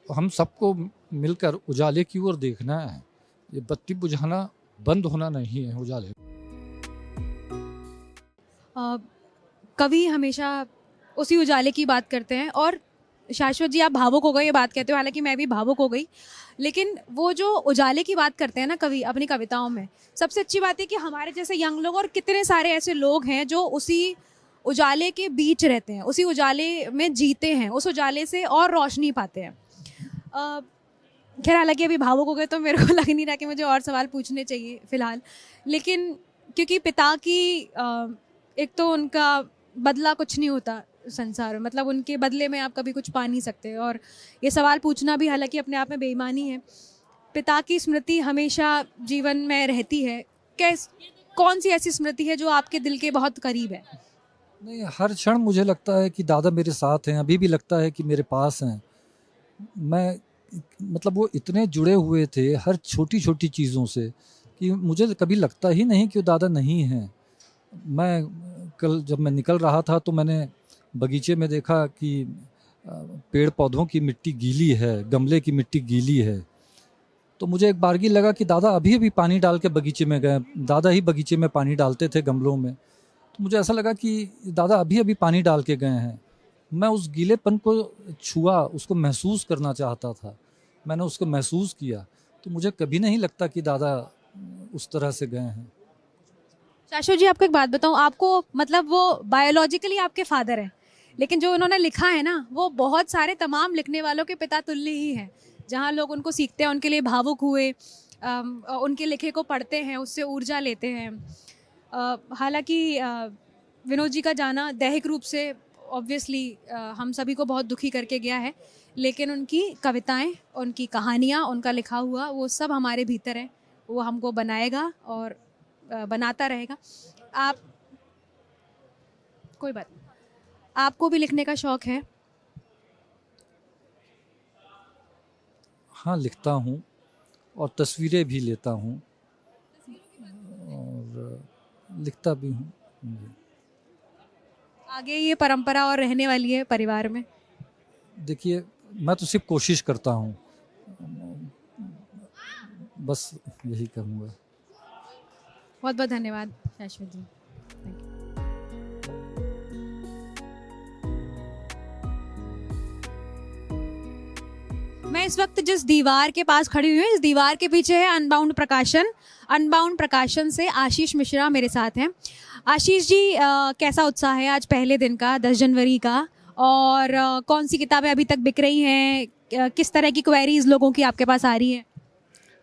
S9: हम सबको मिलकर उजाले की ओर देखना है, ये बत्ती बुझाना बंद होना नहीं है उजाले।
S1: कवि हमेशा उसी उजाले की बात करते हैं, और शाश्वत जी आप भावुक हो गए ये बात कहते हो, हालांकि मैं भी भावुक हो गई। लेकिन वो जो उजाले की बात करते हैं ना कवि अपनी कविताओं में, सबसे अच्छी बात है कि हमारे जैसे यंग लोग और कितने सारे ऐसे लोग हैं जो उसी उजाले के बीच रहते हैं, उसी उजाले में जीते हैं, उस उजाले से और रोशनी पाते हैं। खैर हालांकि अभी भावुक हो गए तो मेरे को लग नहीं रहा कि मुझे और सवाल पूछने चाहिए फ़िलहाल। लेकिन क्योंकि पिता की एक तो उनका बदला कुछ नहीं होता, संसार में, मतलब उनके बदले में आप कभी कुछ पा नहीं सकते। और ये सवाल पूछना भी हालांकि अपने आप में बेईमानी है। पिता की स्मृति हमेशा जीवन में रहती है, कौन सी ऐसी स्मृति है जो आपके दिल के बहुत करीब है?
S9: नहीं, हर क्षण मुझे लगता है कि दादा मेरे साथ हैं, अभी भी लगता है कि मेरे पास हैं। मैं मतलब वो इतने जुड़े हुए थे हर छोटी छोटी चीज़ों से कि मुझे कभी लगता ही नहीं कि वो दादा नहीं हैं। मैं कल जब मैं निकल रहा था तो मैंने बगीचे में देखा कि पेड़ पौधों की मिट्टी गीली है, गमले की मिट्टी गीली है। तो मुझे एक बारगी लगा कि दादा अभी भी पानी डाल के बगीचे में गए, दादा ही बगीचे में पानी डालते थे गमलों में। तो मुझे ऐसा लगा कि दादा अभी पानी डाल के गए हैं। मैं उस गीलेपन को छुआ, उसको महसूस करना चाहता था। मैंने उसको महसूस किया। तो मुझे कभी नहीं लगता कि दादा उस तरह से गए हैं।
S1: शाश्वत जी, आपको एक बात बताऊं, आपको मतलब वो बायोलॉजिकली आपके फादर हैं, लेकिन जो उन्होंने लिखा है ना, वो बहुत सारे तमाम लिखने वालों के पिता तुल्य ही है। जहाँ लोग उनको सीखते हैं, उनके लिए भावुक हुए, उनके लिखे को पढ़ते हैं, उससे ऊर्जा लेते हैं। हालांकि विनोद जी का जाना दैहिक रूप से ऑब्वियसली हम सभी को बहुत दुखी करके गया है, लेकिन उनकी कविताएं, उनकी कहानियाँ, उनका लिखा हुआ वो सब हमारे भीतर है। वो हमको बनाएगा और बनाता रहेगा। आप कोई बात नहीं, आपको भी लिखने का शौक है?
S9: हाँ, लिखता हूँ और तस्वीरें भी लेता हूँ और लिखता भी हूँ।
S1: आगे ये परंपरा और रहने वाली है परिवार में?
S9: देखिए, मैं तो सिर्फ कोशिश करता हूँ, बस यही कहूँगा।
S1: बहुत बहुत धन्यवाद शाश्वत जी। Thank you. मैं इस वक्त जिस दीवार के पास खड़ी हुई हूँ, इस दीवार के पीछे है अनबाउंड प्रकाशन। अनबाउंड प्रकाशन से आशीष मिश्रा मेरे साथ हैं। आशीष जी, कैसा उत्साह है आज पहले दिन का, 10 जनवरी का, और कौन सी किताबें अभी तक बिक रही हैं? किस तरह की क्वेरीज लोगों की आपके पास आ रही है?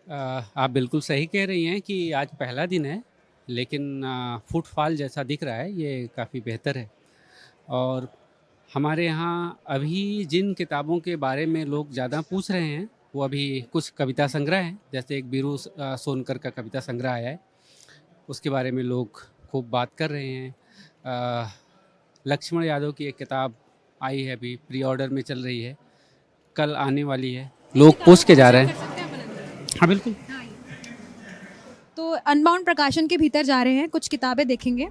S10: आप बिल्कुल सही कह रही हैं कि आज पहला दिन है, लेकिन फुटफॉल जैसा दिख रहा है, ये काफ़ी बेहतर है। और हमारे यहाँ अभी जिन किताबों के बारे में लोग ज़्यादा पूछ रहे हैं, वो अभी कुछ कविता संग्रह हैं। जैसे एक बीरू सोनकर का कविता संग्रह आया है, उसके बारे में लोग खूब बात कर रहे हैं। लक्ष्मण यादव की एक किताब आई है, अभी प्री ऑर्डर में चल रही है, कल आने वाली है, लोग पूछ के जा रहे हैं। हाँ बिल्कुल।
S1: तो अनबाउंड प्रकाशन के भीतर जा रहे हैं, कुछ किताबें देखेंगे।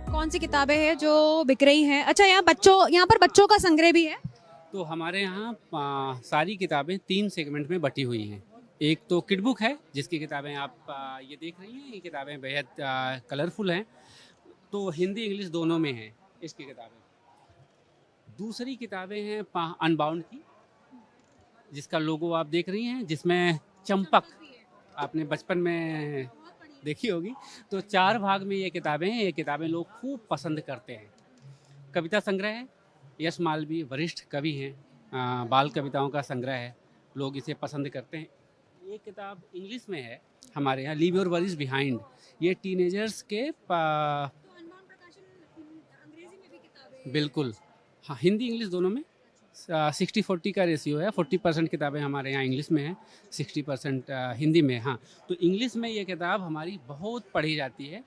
S1: कौन सी किताबें हैं जो बिक रही हैं? अच्छा, यहाँ पर बच्चों का संग्रह भी है?
S10: तो हमारे यहाँ सारी किताबें 3 सेगमेंट में बटी हुई हैं। एक तो किड बुक है, जिसकी किताबें आप ये देख रही हैं। ये किताबें बेहद कलरफुल हैं, तो हिंदी इंग्लिश दोनों में हैं इसकी किताबें। दूसरी किताबें हैं अनबाउंड की, जिसका लोगो आप देख रही हैं, जिसमें चंपक आपने बचपन में देखी होगी। तो 4 भाग में ये किताबें हैं। ये किताबें लोग खूब पसंद करते हैं। कविता संग्रह है, यश मालवी वरिष्ठ कवि हैं, बाल कविताओं का संग्रह है, लोग इसे पसंद करते हैं। ये किताब इंग्लिश में है हमारे यहाँ, लीव योर वरीज बिहाइंड। ये टीनेजर्स के बिल्कुल, हाँ, हिंदी इंग्लिश दोनों में 60-40 का रेशियो है। 40% किताबें हमारे यहाँ इंग्लिश में हैं, 60% हिंदी में। हाँ, तो इंग्लिश में ये किताब हमारी बहुत पढ़ी जाती है,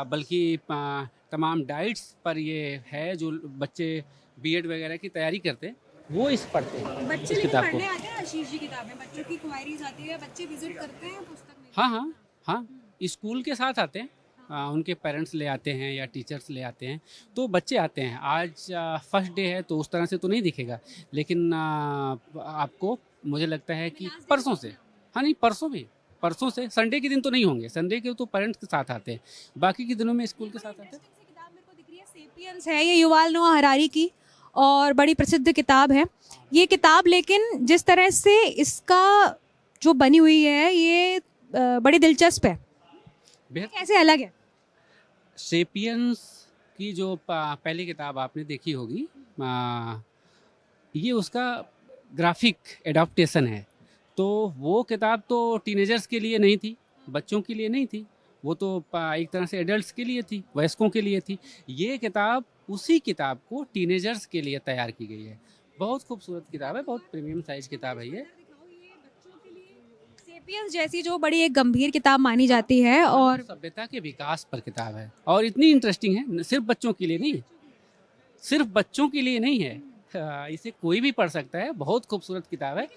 S10: बल्कि तमाम डाइट्स पर ये है। जो बच्चे बीएड वगैरह की तैयारी करते हैं, वो इस पढ़ते हैं।
S1: बच्चे
S10: इस किताब को
S1: पढ़ने आते हैं आशीष जी किताबें? बच्चों की क्वेरीज आती है, बच्चे विजिट करते हैं पुस्तक में?
S10: हाँ हाँ हाँ, स्कूल के साथ आते हैं, उनके पेरेंट्स ले आते हैं या टीचर्स ले आते हैं, तो बच्चे आते हैं। आज फर्स्ट डे है, तो उस तरह से तो नहीं दिखेगा, लेकिन आपको मुझे लगता है कि परसों से, हाँ नहीं परसों भी, परसों से, संडे के दिन तो नहीं होंगे, संडे के तो पेरेंट्स के साथ आते हैं, बाकी के दिनों में स्कूल के साथ आते हैं।
S1: किताब मेरे को दिख रही है, सेपियंस है, ये युवाल नोआ हरारी की और बड़ी प्रसिद्ध किताब है ये किताब। लेकिन जिस तरह से इसका जो बनी हुई है, ये बड़ी दिलचस्प है। कैसे अलग है?
S10: सेपियंस की जो पहली किताब आपने देखी होगी, ये उसका ग्राफिक एडाप्टेशन है। तो वो किताब तो टीनेजर्स के लिए नहीं थी, बच्चों के लिए नहीं थी, वो तो एक तरह से एडल्ट्स के लिए थी, वयस्कों के लिए थी। ये किताब उसी किताब को टीनेजर्स के लिए तैयार की गई है। बहुत खूबसूरत किताब है, बहुत प्रीमियम साइज किताब है ये।
S1: सेपियंस जैसी जो बड़ी एक गंभीर किताब मानी जाती है और
S10: सभ्यता के विकास पर किताब है और इतनी इंटरेस्टिंग है, सिर्फ बच्चों के लिए नहीं, सिर्फ बच्चों के लिए नहीं है, इसे कोई भी पढ़ सकता है। बहुत खूबसूरत किताब है।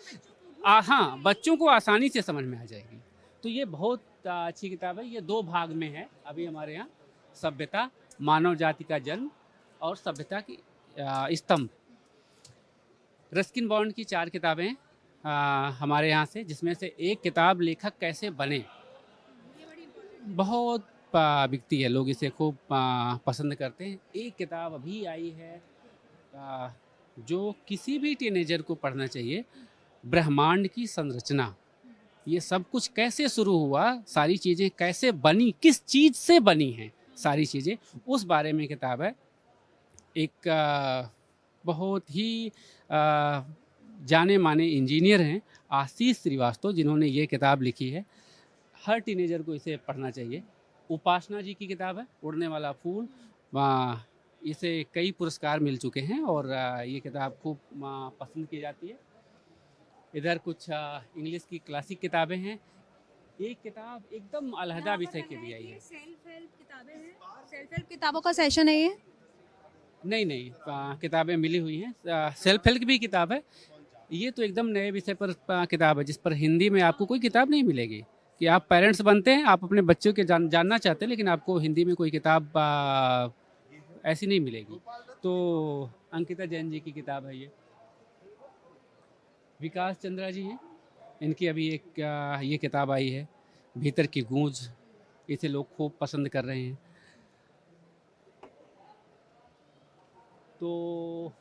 S10: हाँ, बच्चों को आसानी से समझ में आ जाएगी। तो ये बहुत अच्छी किताब है। ये 2 भाग में है अभी हमारे यहाँ, सभ्यता, मानव जाति का जन्म और सभ्यता की स्तंभ। रस्किन बॉन्ड की 4 किताबें हमारे यहाँ से, जिसमें से एक किताब लेखक कैसे बने बहुत बिकती है, लोग इसे खूब पसंद करते हैं। एक किताब अभी आई है जो किसी भी टीनेजर को पढ़ना चाहिए, ब्रह्मांड की संरचना। ये सब कुछ कैसे शुरू हुआ, सारी चीज़ें कैसे बनी, किस चीज़ से बनी हैं सारी चीज़ें, उस बारे में किताब है। एक बहुत ही जाने माने इंजीनियर हैं आशीष श्रीवास्तव, जिन्होंने ये किताब लिखी है। हर टीनेजर को इसे पढ़ना चाहिए। उपासना जी की किताब है, उड़ने वाला फूल। इसे कई पुरस्कार मिल चुके हैं और ये किताब खूब पसंद की जाती है। इधर कुछ इंग्लिश की क्लासिक किताबें हैं। एक किताब एकदम अलहदा विषय की भी आई है।
S1: सेल्फ हेल्प किताबें हैं, सेल्फ हेल्प किताबों का सेशन है ये?
S10: नहीं, किताबें मिली हुई हैं। सेल्फ हेल्प भी किताब है। ये तो एकदम नए विषय पर किताब है, जिस पर हिंदी में आपको कोई किताब नहीं मिलेगी। कि आप पेरेंट्स बनते हैं, आप अपने बच्चों के जानना चाहते हैं, लेकिन आपको हिंदी में कोई किताब ऐसी नहीं मिलेगी। तो अंकिता जैन जी की किताब है ये। विकास चंद्रा जी हैं, इनकी अभी एक ये किताब आई है, भीतर की गूंज। इसे लोग खूब पसंद कर रहे हैं। तो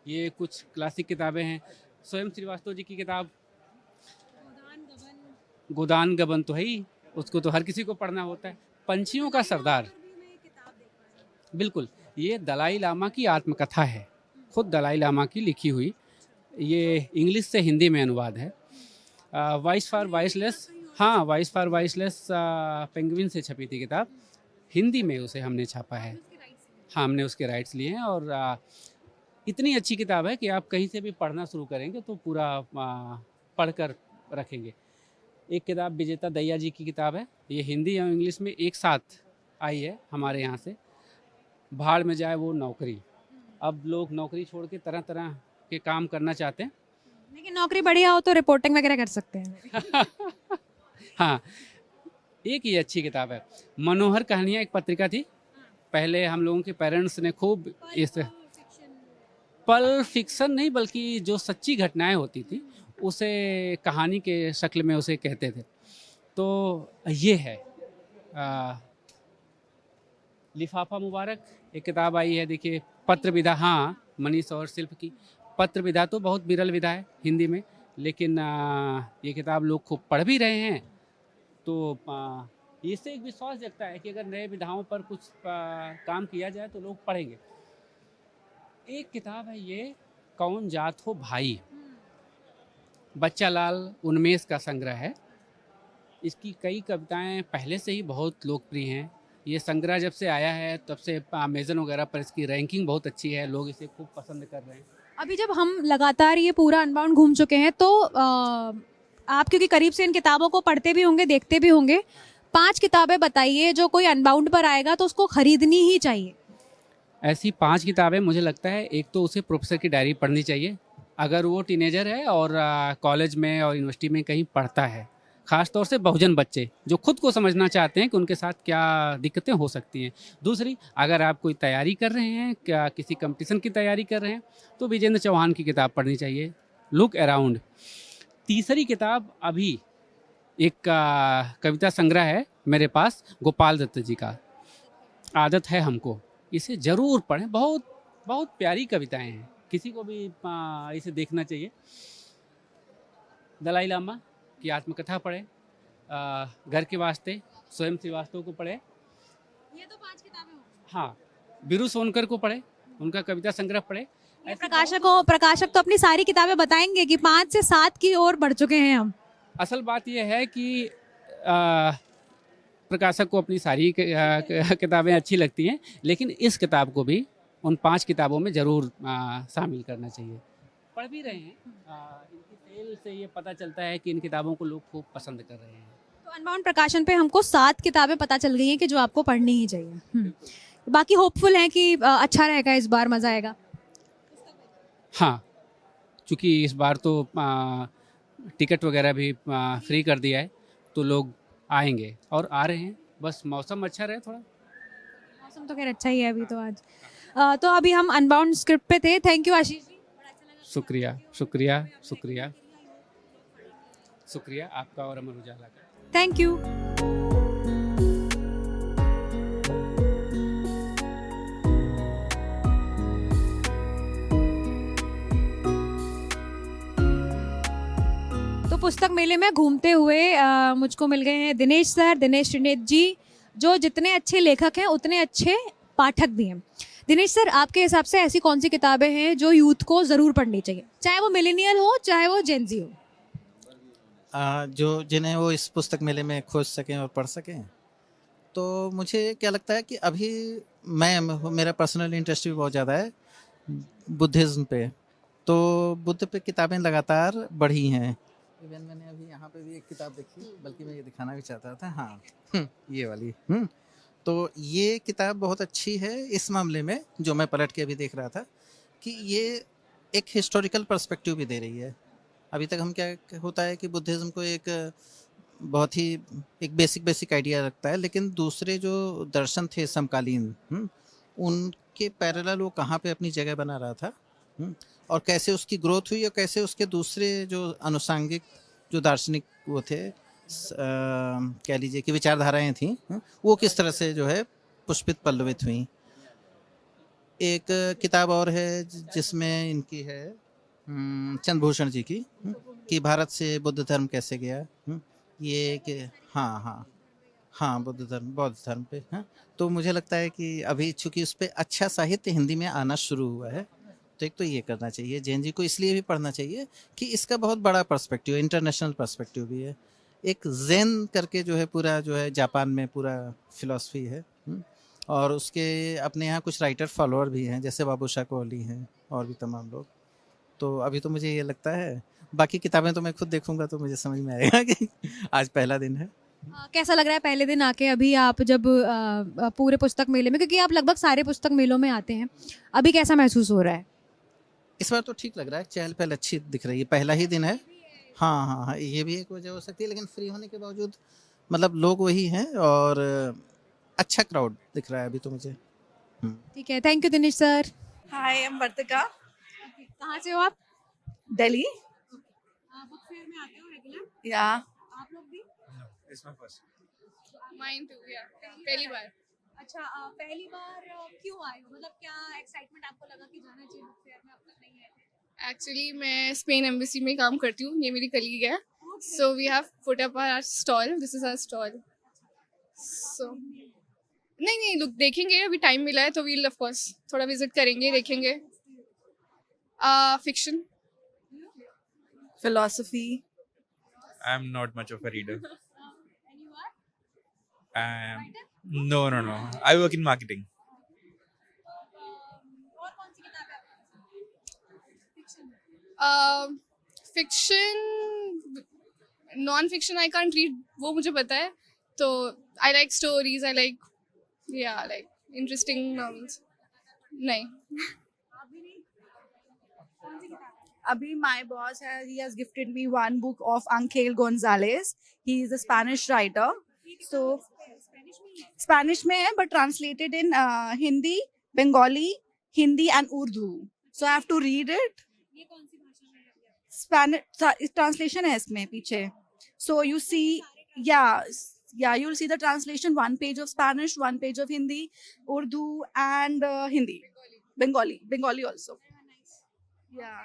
S10: ये कुछ क्लासिक किताबें हैं। स्वयं श्रीवास्तव जी की किताब गोदान गबन तो है ही, उसको तो हर किसी को पढ़ना होता है। पंछियों का सरदार, बिल्कुल, ये दलाई लामा की आत्मकथा है, खुद दलाई लामा की लिखी हुई। ये इंग्लिश से हिंदी में अनुवाद है। वॉइस फॉर वॉइसलेस, हाँ, वॉइस फॉर वॉइसलेस पेंगुइन से छपी थी किताब। हिंदी में उसे हमने छापा है। हाँ, हमने उसके राइट्स लिए हैं और इतनी अच्छी किताब है कि आप कहीं से भी पढ़ना शुरू करेंगे तो पूरा पढ़कर रखेंगे। एक किताब विजेता दहिया जी की किताब है। ये हिंदी और इंग्लिश में एक साथ आई है हमारे यहाँ से। भाड़ में जाए वो नौकरी। अब लोग नौकरी छोड़ के तरह तरह के काम करना चाहते हैं,
S1: लेकिन नौकरी बढ़िया हो तो रिपोर्टिंग वगैरह कर सकते हैं।
S10: हाँ, एक ये अच्छी किताब है। मनोहर कहानियाँ एक पत्रिका थी, पहले हम लोगों के पेरेंट्स ने खूब इस पल फिक्शन नहीं बल्कि जो सच्ची घटनाएं होती थी उसे कहानी के शक्ल में उसे कहते थे। तो ये है लिफाफा मुबारक, एक किताब आई है। देखिए, पत्र विधा, हाँ, मनीष और शिल्प की। पत्र विधा तो बहुत विरल विधा है हिंदी में, लेकिन ये किताब लोग खूब पढ़ भी रहे हैं। तो इससे एक विश्वास जगता है कि अगर नए विधाओं पर कुछ काम किया जाए तो लोग पढ़ेंगे। एक किताब है ये, कौन जात हो भाई, बच्चा लाल उन्मेष का संग्रह है। इसकी कई कविताएं पहले से ही बहुत लोकप्रिय हैं। ये संग्रह जब से आया है तब से अमेजन वगैरह पर इसकी रैंकिंग बहुत अच्छी है, लोग इसे खूब पसंद कर रहे हैं।
S1: अभी जब हम लगातार ये पूरा अनबाउंड घूम चुके हैं तो आप क्योंकि करीब से इन किताबों को पढ़ते भी होंगे, देखते भी होंगे, 5 किताबें बताइए जो कोई अनबाउंड पर आएगा तो उसको खरीदनी ही चाहिए।
S10: ऐसी 5 किताबें मुझे लगता है, एक तो उसे प्रोफेसर की डायरी पढ़नी चाहिए अगर वो टीनेजर है और कॉलेज में और यूनिवर्सिटी में कहीं पढ़ता है। ख़ास तौर से बहुजन बच्चे जो खुद को समझना चाहते हैं कि उनके साथ क्या दिक्कतें हो सकती हैं। दूसरी, अगर आप कोई तैयारी कर रहे हैं, क्या किसी कंपटीशन की तैयारी कर रहे हैं, तो विजेंद्र चौहान की किताब पढ़नी चाहिए, लुक अराउंड। तीसरी किताब अभी एक कविता संग्रह है मेरे पास, गोपाल दत्त जी का, आदत है हमको। इसे ज़रूर पढ़ें, बहुत बहुत प्यारी कविताएं हैं, किसी को भी इसे देखना चाहिए। दलाई लामा की आत्मकथा पढ़ें, घर के वास्ते स्वयं श्रीवास्तव को पढ़ें।
S1: ये तो 5 किताबें हो।
S10: हाँ, बिरु सोनकर को पढ़ें, उनका कविता संग्रह पढ़ें।
S1: प्रकाशक तो अपनी सारी किताबें बताएंगे कि 5 से 7 की ओर बढ़ चुके हैं हम।
S10: असल बात यह है कि प्रकाशक को अपनी सारी किताबें अच्छी लगती हैं, लेकिन इस किताब को भी उन 5 किताबों में ज़रूर शामिल करना चाहिए। पढ़ भी रहे हैं, इनकी सेल से ये पता चलता है कि इन किताबों को लोग खूब पसंद कर रहे हैं।
S1: तो अनबाउंड प्रकाशन पे हमको 7 किताबें पता चल गई हैं कि जो आपको पढ़नी ही चाहिए। बाकी होपफुल हैं कि अच्छा रहेगा, इस बार मज़ा आएगा।
S10: हाँ, चूँकि इस बार तो टिकट वगैरह भी फ्री कर दिया है, तो लोग आएंगे और आ रहे हैं। बस मौसम अच्छा रहे थोड़ा।
S1: मौसम तो खैर अच्छा ही है अभी तो आज। तो अभी हम अनबाउंड स्क्रिप्ट पे थे। Thank you Ashish ji.
S10: शुक्रिया शुक्रिया शुक्रिया शुक्रिया आपका और अमर उजाला का।
S1: Thank you. तो पुस्तक मेले में घूमते हुए मुझको मिल गए हैं दिनेश सर, दिनेश त्रिनेत्र जी, जो जितने अच्छे लेखक हैं उतने अच्छे पाठक भी हैं। दिनेश सर, आपके हिसाब से ऐसी कौन सी किताबें हैं जो यूथ को ज़रूर पढ़नी चाहिए, चाहे वो मिलेनियल हो चाहे वो जेनजी हो?
S11: जो जिन्हें वो इस पुस्तक मेले में खोज सकें और पढ़ सकें, तो मुझे क्या लगता है कि अभी मेरा पर्सनल इंटरेस्ट भी बहुत ज़्यादा है बुद्धिज़्म पे, तो बुद्ध पे किताबें लगातार बढ़ी हैं। इवन मैंने अभी यहाँ पे भी एक किताब देखी, बल्कि मैं ये दिखाना भी चाहता था। हाँ, ये वाली। तो ये किताब बहुत अच्छी है इस मामले में, जो मैं पलट के अभी देख रहा था, कि ये एक हिस्टोरिकल पर्सपेक्टिव भी दे रही है। अभी तक हम क्या होता है कि बुद्धिज़्म को एक बहुत ही एक बेसिक आइडिया रखता है, लेकिन दूसरे जो दर्शन थे समकालीन, उनके पैरेलल वो कहाँ पे अपनी जगह बना रहा था, और कैसे उसकी ग्रोथ हुई, और कैसे उसके दूसरे जो अनुषांगिक जो दार्शनिक वो थे, कह लीजिए कि विचारधाराएं थीं, वो किस तरह से जो है पुष्पित पल्लवित हुई। एक किताब और है जिसमें इनकी है चंद्रभूषण जी की, कि भारत से बुद्ध धर्म कैसे गया। ये कि हाँ बौद्ध धर्म पे। तो मुझे लगता है कि अभी चूंकि उस पर अच्छा साहित्य हिंदी में आना शुरू हुआ है, तो एक तो ये करना चाहिए। जैन जी को इसलिए भी पढ़ना चाहिए कि इसका बहुत बड़ा पर्सपेक्टिव, इंटरनेशनल पर्सपेक्टिव भी है। एक ज़ेन करके जो है पूरा जो है जापान में पूरा फिलॉसफी है, और उसके अपने यहाँ कुछ राइटर फॉलोअर भी हैं, जैसे बाबूशाह कोहली हैं और भी तमाम लोग। तो अभी तो मुझे ये लगता है, बाकी किताबें तो मैं खुद देखूंगा तो मुझे समझ में आएगा कि आज पहला दिन है।
S1: कैसा लग रहा है पहले दिन आके? अभी आप जब पूरे पुस्तक मेले में, क्योंकि आप लगभग सारे पुस्तक मेलों में आते हैं, अभी कैसा महसूस हो रहा है?
S11: इस बार तो ठीक लग रहा है, चहल पहल अच्छी दिख रही है, पहला ही दिन है। हाँ, ये भी एक वजह हो सकती है, लेकिन फ्री होने के बावजूद मतलब लोग वही हैं, और अच्छा क्राउड दिख रहा है अभी तो मुझे।
S1: ठीक है, thank you Dinesh sir.
S12: Hi, I am Vartika.
S1: कहाँ से हो आप?
S12: दिल्ली।
S1: बुक फेयर में आते हो रेगुलर?
S12: या
S1: आप लोग भी?
S5: माइन टू, या पहली बार।
S1: अच्छा, पहली बार क्यों आए हो? मतलब क्या एक्साइटमेंट आपको लगा कि जाना चाहिए बुक फेयर में, अब तक नहीं आए?
S5: एक्चुअली मैं स्पेन एम्बेसी में काम करती हूँ, ये मेरी कलीग है। So we have put up our stall, this is our stall. So नहीं लुक, देखेंगे, अभी टाइम मिला है तो वील ऑफ कोर्स थोड़ा विजिट करेंगे, देखेंगे। Fiction,
S12: philosophy.
S13: I'm not much of a reader. No. I work in marketing.
S1: और कौन सी किताब है आपके पास?
S5: Fiction, non fiction I can't read, वो मुझे पता है। तो I like stories, I like interesting novels. नहीं।
S12: Abhi, my boss he has gifted me one book of Ángel González. He is a Spanish writer. So Spanish में है, but translated in Hindi, Bengali, Hindi and Urdu. So I have to read it.
S1: ये कौन सी भाषा में है?
S12: Spanish translation है इसमें पीछे. So you see, yeah, you'll see the translation. One page of Spanish, one page of Hindi, Urdu and Hindi, Bengali also. Yeah.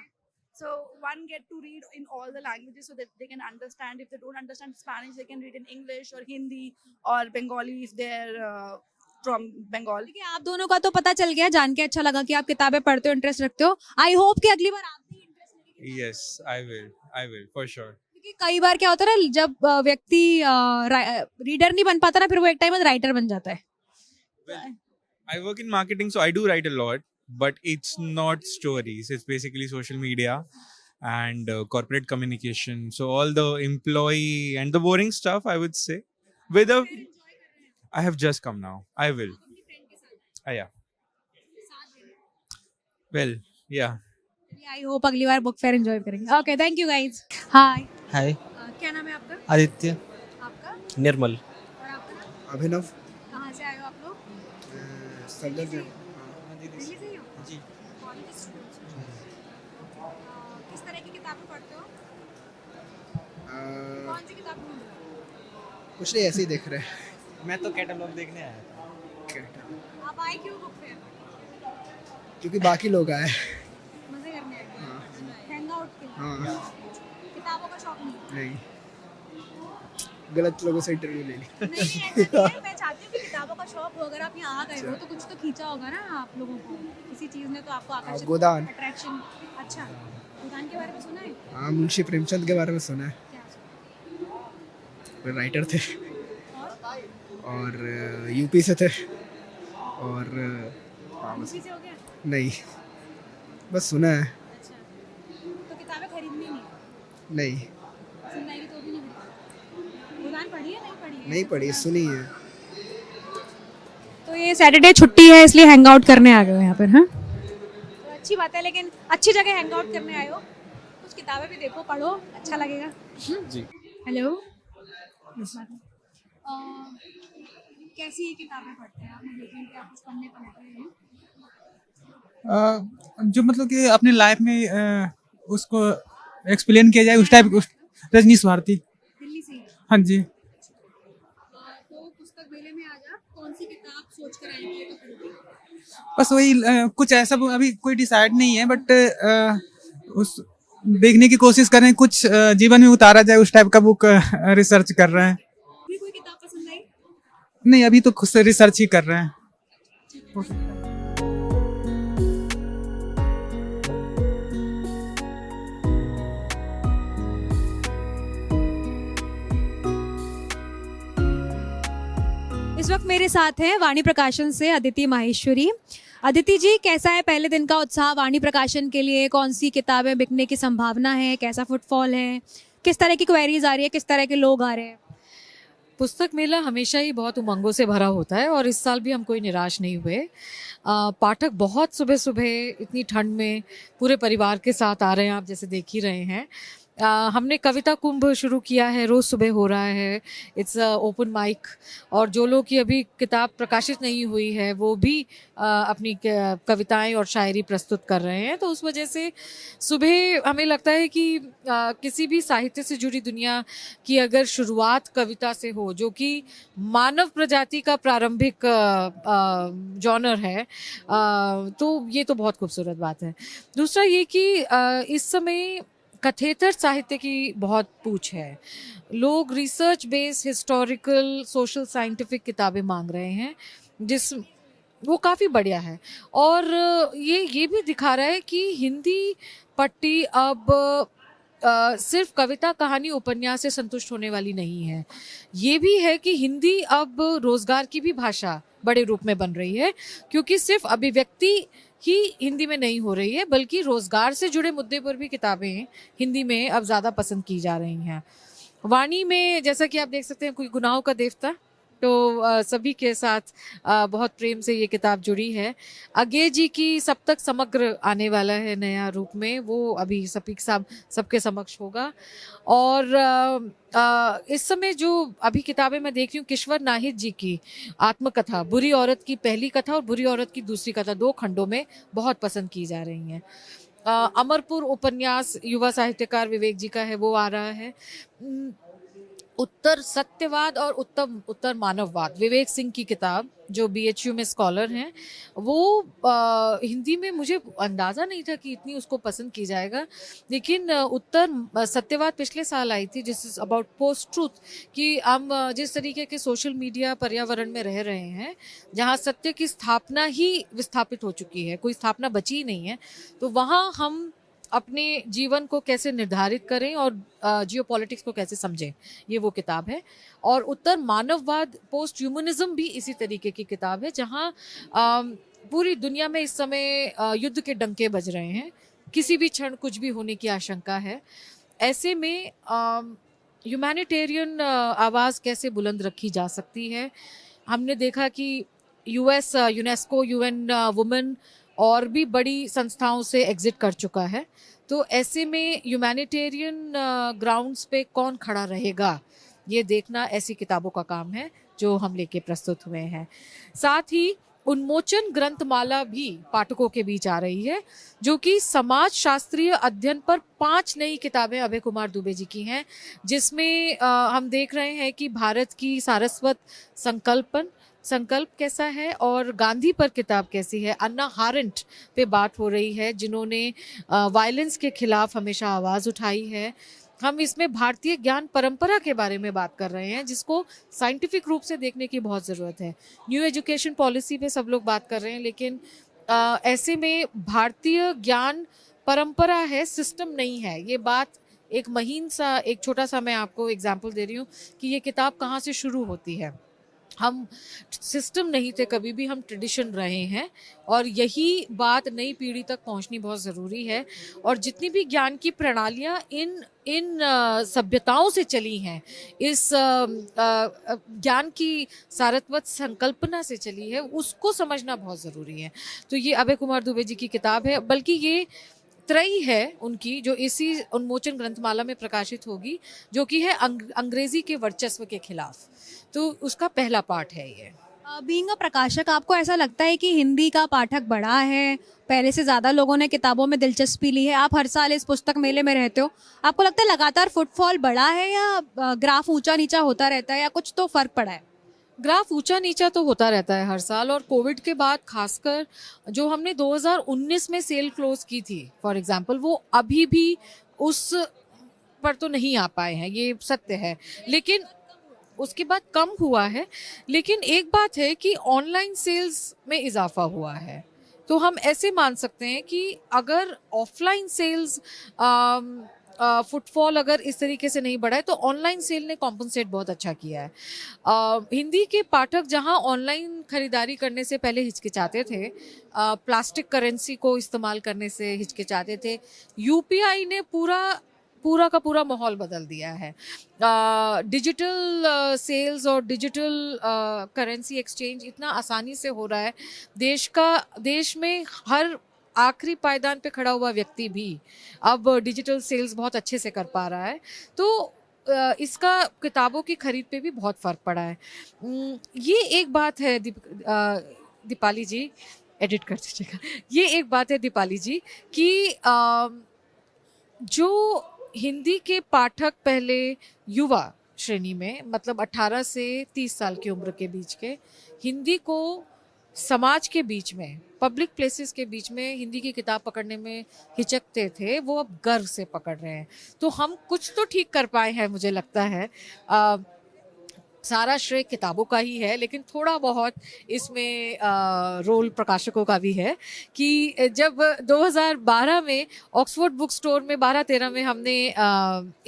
S12: So one get to read in all the languages so that they can understand. If they don't understand Spanish, they can read in English or Hindi or Bengali if they're from Bengal.
S1: देखिए, आप दोनों का तो पता चल गया, जान के अच्छा लगा कि आप किताबें पढ़ते हो, इंटरेस्ट रखते हो। आई होप कि अगली बार आप भी इंटरेस्ट लेंगे।
S13: Yes, I will for sure.
S1: क्योंकि कई बार क्या होता है ना, जब व्यक्ति रीडर नहीं बन पाता ना, फिर वो एक टाइम में राइटर बन जाता है.
S13: I work in marketing, so I do write a lot, but it's not stories. It's basically social media and corporate communication. So all the employee and the boring stuff, I would say. I have just come now. I will. Yeah. Well, yeah.
S1: I hope अगली बार book fair enjoy करेंगे. Okay, thank you guys. Hi.
S14: Hi,
S1: क्या नाम है आपका?
S14: आदित्य.
S1: आपका?
S14: निर्मल.
S1: और आपका नाम?
S15: अभिनव.
S1: कहाँ से आए हो आप लोग?
S15: सदर से.
S1: दिल्ली से ही हो?
S14: जी.
S1: कॉलेज स्टूडेंट्स हो? किस तरह की किताबें पढ़ते हो? कौन सी किताब ढूंढ रहे हो?
S15: कुछ नहीं, ऐसे ही देख रहे हैं.
S14: मैं तो कैटलॉग देखने आया था.
S1: आप आए क्यों बुक फेयर?
S15: क्योंकि बाकी लोग आए.
S1: मजे करने आए, हैंग आउट के लिए.
S15: हाँ.
S1: किताबों का शौक नहीं?
S15: नहीं, गलत लोगों से इंटरव्यू ले ली.
S1: नहीं, ऐसा नहीं है. मैं चाहती हूँ कि किताबों का शौक हो. अगर आप यहाँ आ गए हो तो कुछ तो खींचा होगा ना आप लोगों को, किसी चीज़ ने तो आपको आकर्षित.
S15: गोदान.
S1: अट्रैक्शन. अच्छा, गोदान के बारे में सुना है?
S15: हाँ, मुंशी प्रेमचंद के बारे में सुना है.
S1: क्या?
S15: वे राइटर थे और यूपी से थे. और
S1: उसी से हो गया?
S15: नहीं, बस सुना है.
S1: अच्छा, तो किताबें खरीदनी नहीं?
S15: नहीं,
S1: सुनना है तो भी नहीं खरीदनी. गोदान पढ़ी है? नहीं पढ़ी है?
S15: नहीं पढ़ी, सुनी है.
S1: तो ये सैटरडे छुट्टी है इसलिए हैंग आउट करने आ गए हो यहाँ पर. हाँ, तो अच्छी बात है, लेकिन अच्छी जगह हैंग आउट करने आए हो. कुछ किताबें भी देखो, पढ़ो, अच्छा लगेगा.
S14: जी.
S1: हेलो. कैसी किताबें पढ़ते हैं आप? मैं देख रही हूँ कि आप कुछ पढ़ने को लग रहे हैं.
S16: जो मतलब कि अपने लाइफ में उसको एक्सप्लेन किया जाए उस टाइप. रजनीश भारती.
S1: दिल्ली से ही?
S16: हाँ जी.
S1: तो पुस्तक मेले में आज आप कौन सी किताब सोच कर आएंगे तो खरीदेंगे?
S16: बस वही कुछ ऐसा अभी कोई डिसाइड नहीं है, बट उस देखने की कोशिश करें, कुछ जीवन में उतारा जाए उस टाइप का बुक रिसर्च कर रहे हैं.
S1: कोई किताब पसंद आई?
S16: नहीं, अभी तो खुद से रिसर्च ही कर रहे हैं.
S1: इस वक्त मेरे साथ हैं वाणी प्रकाशन से अदिति माहेश्वरी. अदिति जी, कैसा है पहले दिन का उत्साह वाणी प्रकाशन के लिए? कौन सी किताबें बिकने की संभावना है? कैसा फुटफॉल है? किस तरह की क्वेरीज आ रही है? किस तरह के लोग आ रहे हैं?
S17: पुस्तक मेला हमेशा ही बहुत उमंगों से भरा होता है और इस साल भी हम कोई निराश नहीं हुए. पाठक बहुत सुबह सुबह इतनी ठंड में पूरे परिवार के साथ आ रहे हैं, आप जैसे देख ही रहे हैं. हमने कविता कुंभ शुरू किया है, रोज़ सुबह हो रहा है. इट्स ओपन माइक, और जो लोग की अभी किताब प्रकाशित नहीं हुई है वो भी अपनी कविताएं और शायरी प्रस्तुत कर रहे हैं. तो उस वजह से सुबह हमें लगता है कि किसी भी साहित्य से जुड़ी दुनिया की अगर शुरुआत कविता से हो, जो कि मानव प्रजाति का प्रारंभिक जॉनर है, तो ये तो बहुत खूबसूरत बात है. दूसरा ये कि इस समय कथेतर साहित्य की बहुत पूछ है. लोग research based historical social scientific किताबें मांग रहे हैं, जिस वो काफ़ी बढ़िया है. और ये भी दिखा रहा है कि हिंदी पट्टी अब सिर्फ कविता कहानी उपन्यास से संतुष्ट होने वाली नहीं है. ये भी है कि हिंदी अब रोजगार की भी भाषा बड़े रूप में बन रही है, क्योंकि सिर्फ अभिव्यक्ति ही हिंदी में नहीं हो रही है, बल्कि रोजगार से जुड़े मुद्दे पर भी किताबें हिंदी में अब ज़्यादा पसंद की जा रही हैं. वाणी में जैसा कि आप देख सकते हैं, कोई गुनाहों का देवता, तो सभी के साथ बहुत प्रेम से ये किताब जुड़ी है. अज्ञे जी की सप्तक समग्र आने वाला है नया रूप में, वो अभी सबके समक्ष होगा. और इस समय जो अभी किताबें मैं देख रही हूँ, किश्वर नाहिद जी की आत्मकथा, बुरी औरत की पहली कथा और बुरी औरत की दूसरी कथा, 2 खंडों में बहुत पसंद की जा रही हैं. अमरपुर उपन्यास युवा साहित्यकार विवेक जी का है, वो आ रहा है. उत्तर सत्यवाद और उत्तर मानववाद, विवेक सिंह की किताब, जो BHU में स्कॉलर हैं, वो हिंदी में मुझे अंदाज़ा नहीं था कि इतनी उसको पसंद की जाएगा. लेकिन उत्तर सत्यवाद पिछले साल आई थी, जिस इज़ अबाउट पोस्ट ट्रूथ, कि हम जिस तरीके के सोशल मीडिया पर्यावरण में रह रहे हैं, जहाँ सत्य की स्थापना ही विस्थापित हो चुकी है, कोई स्थापना बची ही नहीं है, तो वहाँ हम अपने जीवन को कैसे निर्धारित करें और जियोपॉलिटिक्स को कैसे समझें, ये वो किताब है। और उत्तर मानववाद, पोस्ट ह्यूमनिज्म भी इसी तरीके की किताब है, जहाँ पूरी दुनिया में इस समय युद्ध के डंके बज रहे हैं, किसी भी क्षण कुछ भी होने की आशंका है। ऐसे में ह्यूमैनिटेरियन आवाज़ कैसे बुलंद रखी जा सकती है। हमने देखा कि यूएस यूनेस्को, यूएन वुमेन और भी बड़ी संस्थाओं से एग्जिट कर चुका है। तो ऐसे में ह्यूमैनिटेरियन ग्राउंड्स पे कौन खड़ा रहेगा, ये देखना ऐसी किताबों का काम है जो हम लेके प्रस्तुत हुए हैं। साथ ही उन्मोचन ग्रंथमाला भी पाठकों के बीच आ रही है, जो कि समाज शास्त्रीय अध्ययन पर 5 नई किताबें अभय कुमार दुबे जी की हैं, जिसमें हम देख रहे हैं कि भारत की सारस्वत संकल्प कैसा है और गांधी पर किताब कैसी है। अन्ना हारेंट पे बात हो रही है, जिन्होंने वायलेंस के खिलाफ हमेशा आवाज़ उठाई है। हम इसमें भारतीय ज्ञान परंपरा के बारे में बात कर रहे हैं, जिसको साइंटिफिक रूप से देखने की बहुत ज़रूरत है। न्यू एजुकेशन पॉलिसी पे सब लोग बात कर रहे हैं, लेकिन ऐसे में भारतीय ज्ञान परंपरा है, सिस्टम नहीं है। ये बात एक छोटा सा मैं आपको एग्जाम्पल दे रही हूँ कि ये किताब कहाँ से शुरू होती है। हम सिस्टम नहीं थे कभी भी, हम ट्रेडिशन रहे हैं, और यही बात नई पीढ़ी तक पहुंचनी बहुत ज़रूरी है। और जितनी भी ज्ञान की प्रणालियाँ इन सभ्यताओं से चली हैं, इस ज्ञान की सारस्वत संकल्पना से चली है, उसको समझना बहुत ज़रूरी है। तो ये अभय कुमार दुबे जी की किताब है, बल्कि ये त्रयी है उनकी, जो इसी उन्मोचन ग्रंथमाला में प्रकाशित होगी, जो कि है अंग्रेजी के वर्चस्व के खिलाफ। तो उसका पहला पार्ट है ये।
S1: बीइंग अ प्रकाशक, आपको ऐसा लगता है कि हिंदी का पाठक बढ़ा है, पहले से ज़्यादा लोगों ने किताबों में दिलचस्पी ली है? आप हर साल इस पुस्तक मेले में रहते हो, आपको लगता है लगातार फुटफॉल बढ़ा है या ग्राफ ऊंचा नीचा होता रहता है, या कुछ तो फर्क पड़ा है?
S17: ग्राफ ऊंचा नीचा तो होता रहता है हर साल, और कोविड के बाद खासकर जो हमने 2019 में सेल क्लोज की थी फॉर एग्जांपल, वो अभी भी उस पर तो नहीं आ पाए हैं, ये सत्य है, लेकिन उसके बाद कम हुआ है। लेकिन एक बात है कि ऑनलाइन सेल्स में इजाफा हुआ है, तो हम ऐसे मान सकते हैं कि अगर ऑफलाइन सेल्स फुटफॉल अगर इस तरीके से नहीं बढ़ा है, तो ऑनलाइन सेल ने कॉम्पनसेट बहुत अच्छा किया है। हिंदी के पाठक जहां ऑनलाइन खरीदारी करने से पहले हिचकिचाते थे, प्लास्टिक करेंसी को इस्तेमाल करने से हिचकिचाते थे, यूपीआई ने पूरा का पूरा माहौल बदल दिया है। डिजिटल सेल्स और डिजिटल करेंसी एक्सचेंज इतना आसानी से हो रहा है, देश में हर आखिरी पायदान पे खड़ा हुआ व्यक्ति भी अब डिजिटल सेल्स बहुत अच्छे से कर पा रहा है। तो इसका किताबों की खरीद पे भी बहुत फ़र्क पड़ा है। ये एक बात है दीपाली जी, एडिट कर दीजिएगा, ये एक बात है दीपाली जी कि जो हिंदी के पाठक पहले युवा श्रेणी में, मतलब 18 से 30 साल की उम्र के बीच के, हिंदी को समाज के बीच में, पब्लिक प्लेसेस के बीच में हिंदी की किताब पकड़ने में हिचकते थे, वो अब गर्व से पकड़ रहे हैं। तो हम कुछ तो ठीक कर पाए हैं, मुझे लगता है। सारा श्रेय किताबों का ही है, लेकिन थोड़ा बहुत इसमें रोल प्रकाशकों का भी है कि जब 2012 में ऑक्सफोर्ड बुक स्टोर में 12-13 में हमने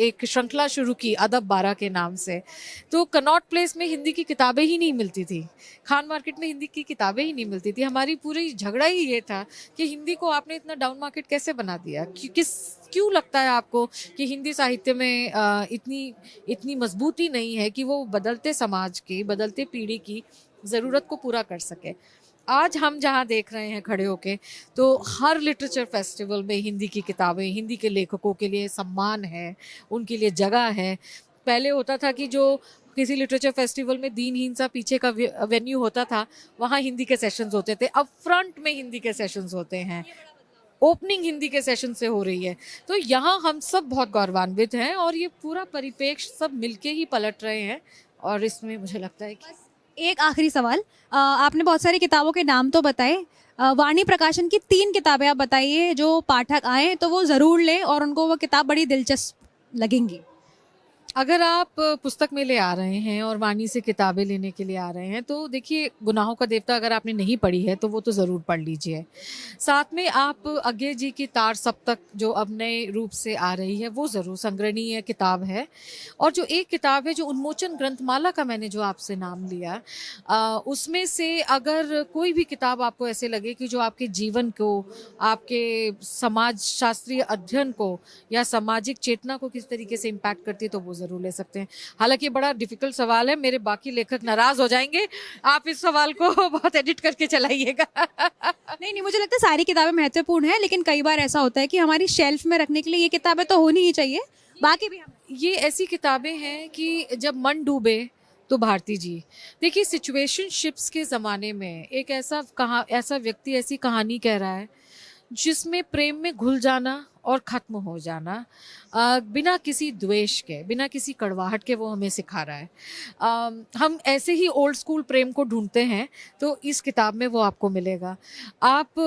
S17: एक श्रृंखला शुरू की अदब 12 के नाम से, तो कनॉट प्लेस में हिंदी की किताबें ही नहीं मिलती थी, खान मार्केट में हिंदी की किताबें ही नहीं मिलती थी। हमारी पूरी झगड़ा ही ये था कि हिंदी को आपने इतना डाउन मार्केट कैसे बना दिया, क्यों लगता है आपको कि हिंदी साहित्य में इतनी मजबूती नहीं है कि वो बदलते समाज की, बदलते पीढ़ी की ज़रूरत को पूरा कर सके। आज हम जहाँ देख रहे हैं खड़े होके, तो हर लिटरेचर फेस्टिवल में हिंदी की किताबें, हिंदी के लेखकों के लिए सम्मान है, उनके लिए जगह है। पहले होता था कि जो किसी लिटरेचर फेस्टिवल में दीनहीन सा पीछे का वेन्यू होता था, वहाँ हिंदी के सेशंस होते थे, अब फ्रंट में हिंदी के सेशंस होते हैं, ओपनिंग हिंदी के सेशन से हो रही है। तो यहाँ हम सब बहुत गौरवान्वित हैं, और ये पूरा परिप्रेक्ष्य सब मिलके ही पलट रहे हैं, और इसमें मुझे लगता है कि
S1: एक आखिरी सवाल, आपने बहुत सारी किताबों के नाम तो बताए, वाणी प्रकाशन की 3 किताबें आप बताइए जो पाठक आए तो वो ज़रूर लें और उनको वो किताब बड़ी दिलचस्प लगेंगी।
S17: अगर आप पुस्तक मेले आ रहे हैं और वाणी से किताबें लेने के लिए आ रहे हैं, तो देखिए गुनाहों का देवता अगर आपने नहीं पढ़ी है तो वो तो ज़रूर पढ़ लीजिए। साथ में आप अज्ञे जी की तार सप्तक जो अब नए रूप से आ रही है वो ज़रूर संग्रहणीय किताब है। और जो एक किताब है जो उन्मोचन ग्रंथमाला का मैंने जो आपसे नाम लिया, उसमें से अगर कोई भी किताब आपको ऐसे लगे कि जो आपके जीवन को, आपके समाज शास्त्रीय अध्ययन को या सामाजिक चेतना को किस तरीके से इम्पैक्ट करती है, तो वो ज़रूर ले सकते हैं। हालांकि ये बड़ा डिफिकल्ट सवाल है, मेरे बाकी लेखक नाराज़ हो जाएंगे, आप इस सवाल को बहुत एडिट करके चलाइएगा।
S1: नहीं, मुझे लगता है सारी किताबें महत्वपूर्ण है, लेकिन कई बार ऐसा होता है कि हमारी शेल्फ में रखने के लिए ये किताबें तो होनी ही चाहिए, बाकी भी हम
S17: ये ऐसी किताबें हैं कि जब मन डूबे तो भारती जी। देखिए सिचुएशनशिप्स के ज़माने में एक ऐसा व्यक्ति ऐसी कहानी कह रहा है जिसमें प्रेम में घुल जाना और ख़त्म हो जाना बिना किसी द्वेष के, बिना किसी कड़वाहट के, वो हमें सिखा रहा है। हम ऐसे ही ओल्ड स्कूल प्रेम को ढूंढते हैं तो इस किताब में वो आपको मिलेगा। आप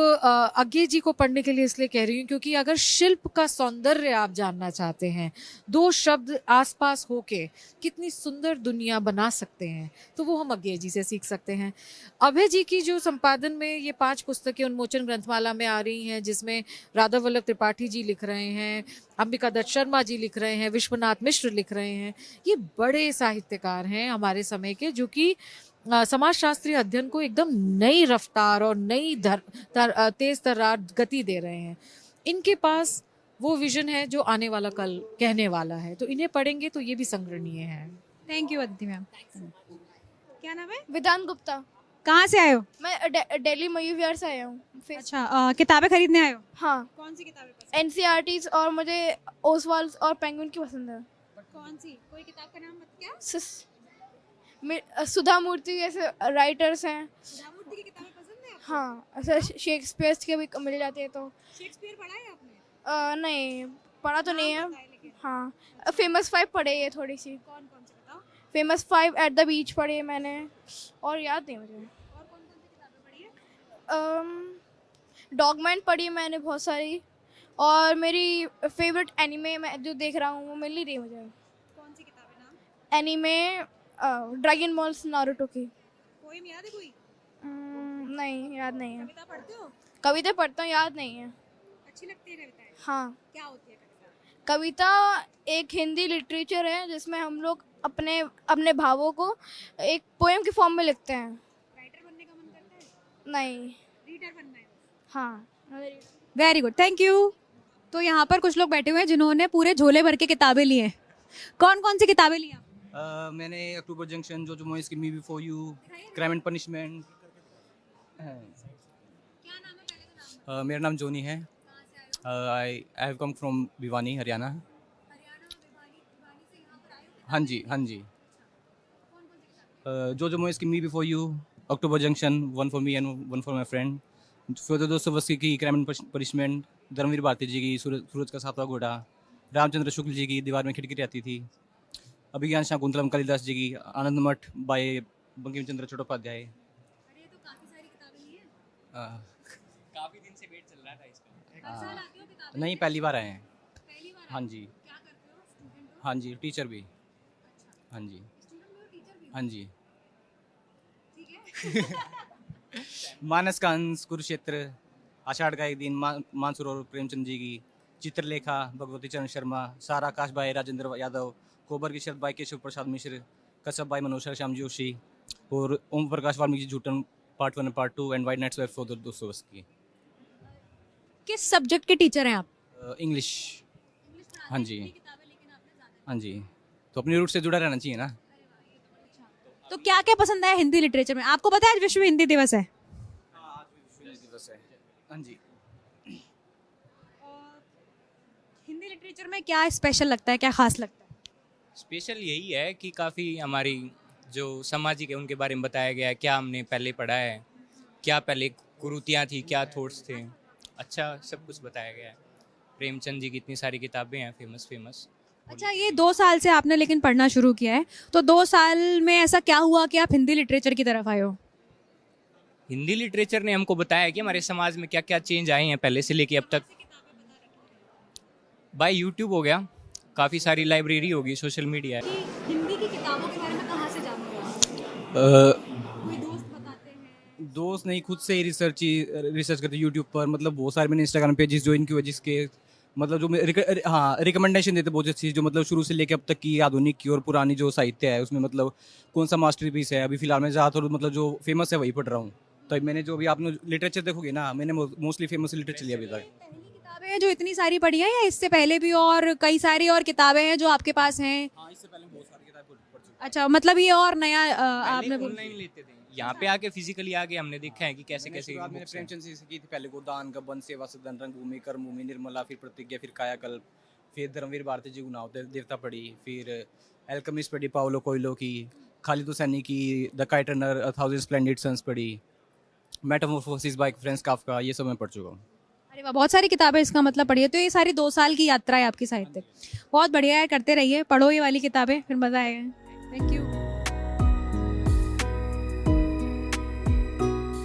S17: अज्ञे जी को पढ़ने के लिए इसलिए कह रही हूँ क्योंकि अगर शिल्प का सौंदर्य आप जानना चाहते हैं, दो शब्द आसपास होके कितनी सुंदर दुनिया बना सकते हैं, तो वो हम अज्ञे जी से सीख सकते हैं। अभय जी की जो संपादन में ये 5 पुस्तकें उन्मोचन ग्रंथमाला में आ रही हैं, जिसमें राधा वल्लभ त्रिपाठी जी लिख रहे हैं, अंबिका दत्त शर्मा जी लिख रहे हैं, विश्वनाथ मिश्र लिख रहे हैं, ये बड़े साहित्यकार हैं हमारे समय के, जो कि समाज शास्त्रीय अध्ययन को एकदम नई रफ्तार और नई तेज तर्रार गति दे रहे हैं। इनके पास वो विजन है जो आने वाला कल कहने वाला है, तो इन्हें पढ़ेंगे तो ये भी संग्रहणीय है।
S1: Thank you Aditi ma'am. क्या नाम है?
S18: वेदांत गुप्ता।
S1: कहाँ से आए हो?
S18: मैं दिल्ली मयूर विहार से आया हूँ।
S1: अच्छा, किताबें खरीदने आए हो?
S18: हाँ।
S1: कौन सी किताबें पसंद?
S18: एनसीईआरटीज, और मुझे ओसवाल्ड और पेंगुइन की पसंद है।
S1: कौन सी? कोई किताब का नाम बता। क्या?
S18: सुधा मूर्ति ऐसे राइटर्स हैं।
S1: सुधा मूर्ति की किताबें पसंद है आपको?
S18: हाँ, ऐसे शेक्सपियर के भी मिल जाते हैं। तो
S1: शेक्सपियर पढ़ा है आपने?
S18: नहीं, पढ़ा तो नहीं है। हाँ, फेमस 5 पढ़े है थोड़ी सी।
S1: कौन कौन से बताओ?
S18: फेमस 5, एट द बीच पढ़ी है मैंने, और याद नहीं मुझे।
S1: और कौन कौन सी किताबें पढ़ी है?
S18: डॉगमैन पढ़ी है मैंने बहुत सारी, और मेरी फेवरेट एनीमे मैं जो देख रहा हूँ वो मिल नहीं रही मुझे।
S1: कौन सी किताबें नाम?
S18: एनीमे ड्रैगन बॉल नारुतो की।
S1: पोएम याद है कोई?
S18: नहीं, याद नहीं है।
S1: कविता पढ़ते हो?
S18: कविता पढ़ता हूँ, याद नहीं है।
S1: अच्छी लगती है कविताएं?
S18: हाँ।
S1: क्या होती है कविता?
S18: कविता एक हिंदी लिटरेचर है जिसमें हम लोग अपने भावों को एक पोएम के फॉर्म में लिखते हैं।
S1: राइटर बनने का मन करता है?
S18: नहीं,
S1: रीडर बनना है।
S18: हाँ।
S1: Very good, thank you. तो यहाँ पर कुछ लोग बैठे हुए हैं जिन्होंने पूरे झोले भर के किताबें ली हैं। कौन कौन सी किताबें ली आप?
S19: मैंने अक्टूबर जंक्शन, जो मोइस की me before you, crime and punishment.
S1: क्या नाम है पहले तो नाम?
S19: मेरा नाम जोनी है। I have come from Bhiwani, Haryana. हाँ जी, हाँ जी। जो मोइस की me before you, October Junction, one for me and one for my friend, फिरोज दोस्तोवस्की की crime and punishment, Dharamvir Bharati ji की सूरज का सातवां घोड़ा, रामचंद्र शुक्ल जी की दीवार में खिड़की रहती थी, अभिज्ञान शाकुंतलम कालिदास जी की आनंद मठ बाय बंकिम चंद्र चट्टोपाध्याय।
S1: अरे तो काफी सारी किताबें ली हैं।
S10: काफी दिन से वेट चल रहा था इसका।
S1: हर साल आते हो किताबें?
S19: नहीं, पहली बार आए हैं।
S1: पहली बार?
S19: हाँ जी।
S1: क्या करते हो? स्टूडेंट हो?
S19: हाँ जी, टीचर भी। हाँ जी।
S1: स्टूडेंट हो, टीचर भी हो?
S19: हाँ जी।
S1: ठीक है।
S19: मानस का अंश, कुरुक्षेत्र, आषाढ़ का एक दिन, मानसूर और प्रेमचंद जी की, चित्रलेखा भगवती चरण शर्मा, सारा आकाश बाई राजेंद्र यादव, कोबर की शब्द बाई केशव प्रसाद मिश्र, कसब बाई मनोज श्याम जोशी, और Om Prakash Valmiki Joothan part 1 part 2, and white nights where for Dostoevsky.
S1: किस सब्जेक्ट के टीचर हैं आप?
S19: इंग्लिश। हाँ जी, हाँ जी। तो अपनी रूट से जुड़ा रहना चाहिए ना।
S1: तो क्या क्या पसंद है हिंदी लिटरेचर में? आपको पता है आज विश्व हिंदी दिवस है?
S19: दिवस है। हाँ जी।
S1: हिंदी लिटरेचर में क्या स्पेशल लगता है, क्या खास लगता है?
S14: स्पेशल यही है कि काफ़ी हमारी जो सामाजिक है उनके बारे में बताया गया है, क्या हमने पहले पढ़ा है, क्या पहले कुरीतियाँ थी, क्या थॉट्स थे, अच्छा सब कुछ बताया गया है। प्रेमचंद जी की इतनी सारी किताबें हैं फेमस।
S1: अच्छा, ये 2 साल से आपने लेकिन पढ़ना शुरू किया है, तो 2 साल में ऐसा क्या हुआ कि आप हिंदी लिटरेचर की तरफ आए हो?
S14: हिंदी लिटरेचर ने हमको बताया कि हमारे समाज में क्या क्या चेंज आए हैं पहले से लेके अब तक। बाय यूट्यूब हो गया, काफ़ी सारी लाइब्रेरी होगी, सोशल मीडिया है।
S1: हिंदी की किताबों के बारे में कहाँ से जानते हो? कोई दोस्त बताते हैं?
S19: दोस्त नहीं, खुद से ही रिसर्च करते यूट्यूब पर। मतलब बहुत सारे मैंने इंस्टाग्राम पेजेस ज्वाइन किए जिसके मतलब जो रिकमेंडेशन देते बहुत अच्छी, जो मतलब शुरू से लेकर अब तक की आधुनिक की और पुरानी जो साहित्य है उसमें मतलब कौन सा मास्टरपीस है। अभी फिलहाल मैं ज़्यादातर मतलब जो फेमस है वही पढ़ रहा हूँ। तो मैंने जो भी आपने लिटरेचर देखोगे ना, मैंने मोस्टली फेमस लिटरेचर लिया अभी तक।
S1: किताबें हैं जो इतनी सारी पढ़ी हैं, या इससे पहले भी और कई सारी और किताबें हैं जो आपके पास हैं?
S19: हाँ, इससे पहले बहुत सारी किताबें पढ़ चुका हूँ।
S1: अच्छा, मतलब ये और नया आपने
S14: ऑनलाइन लेते थे, यहाँ पे आके फिजिकली आके हमने देखा है कि कैसे कैसे
S19: मैंने प्रेमचंद से की थी पहले, गोदान गबन सेवा सदन रंगभूमि कर्मभूमि निर्मला, फिर प्रतिज्ञा, फिर कायाकल्प, फिर धर्मवीर भारती जी गुनाह देवता पढ़ी, फिर एल्केमिस्ट पढ़ी पाउलो कोयलो की, खालिद हुसैनी की The Kite Runner, A Thousand Splendid Suns पढ़ी, मेटामॉर्फोसिस बाय फ्रांज काफका, ये सब मैं पढ़ चुका हूँ।
S1: अरे वाह, बहुत सारी किताबें इसका मतलब पढ़ी है। तो ये सारी 2 साल की यात्रा है आपकी साहित्य। बहुत बढ़िया है, करते रहिए, पढ़ो ये वाली किताबें, फिर मजा आएगा। Thank you.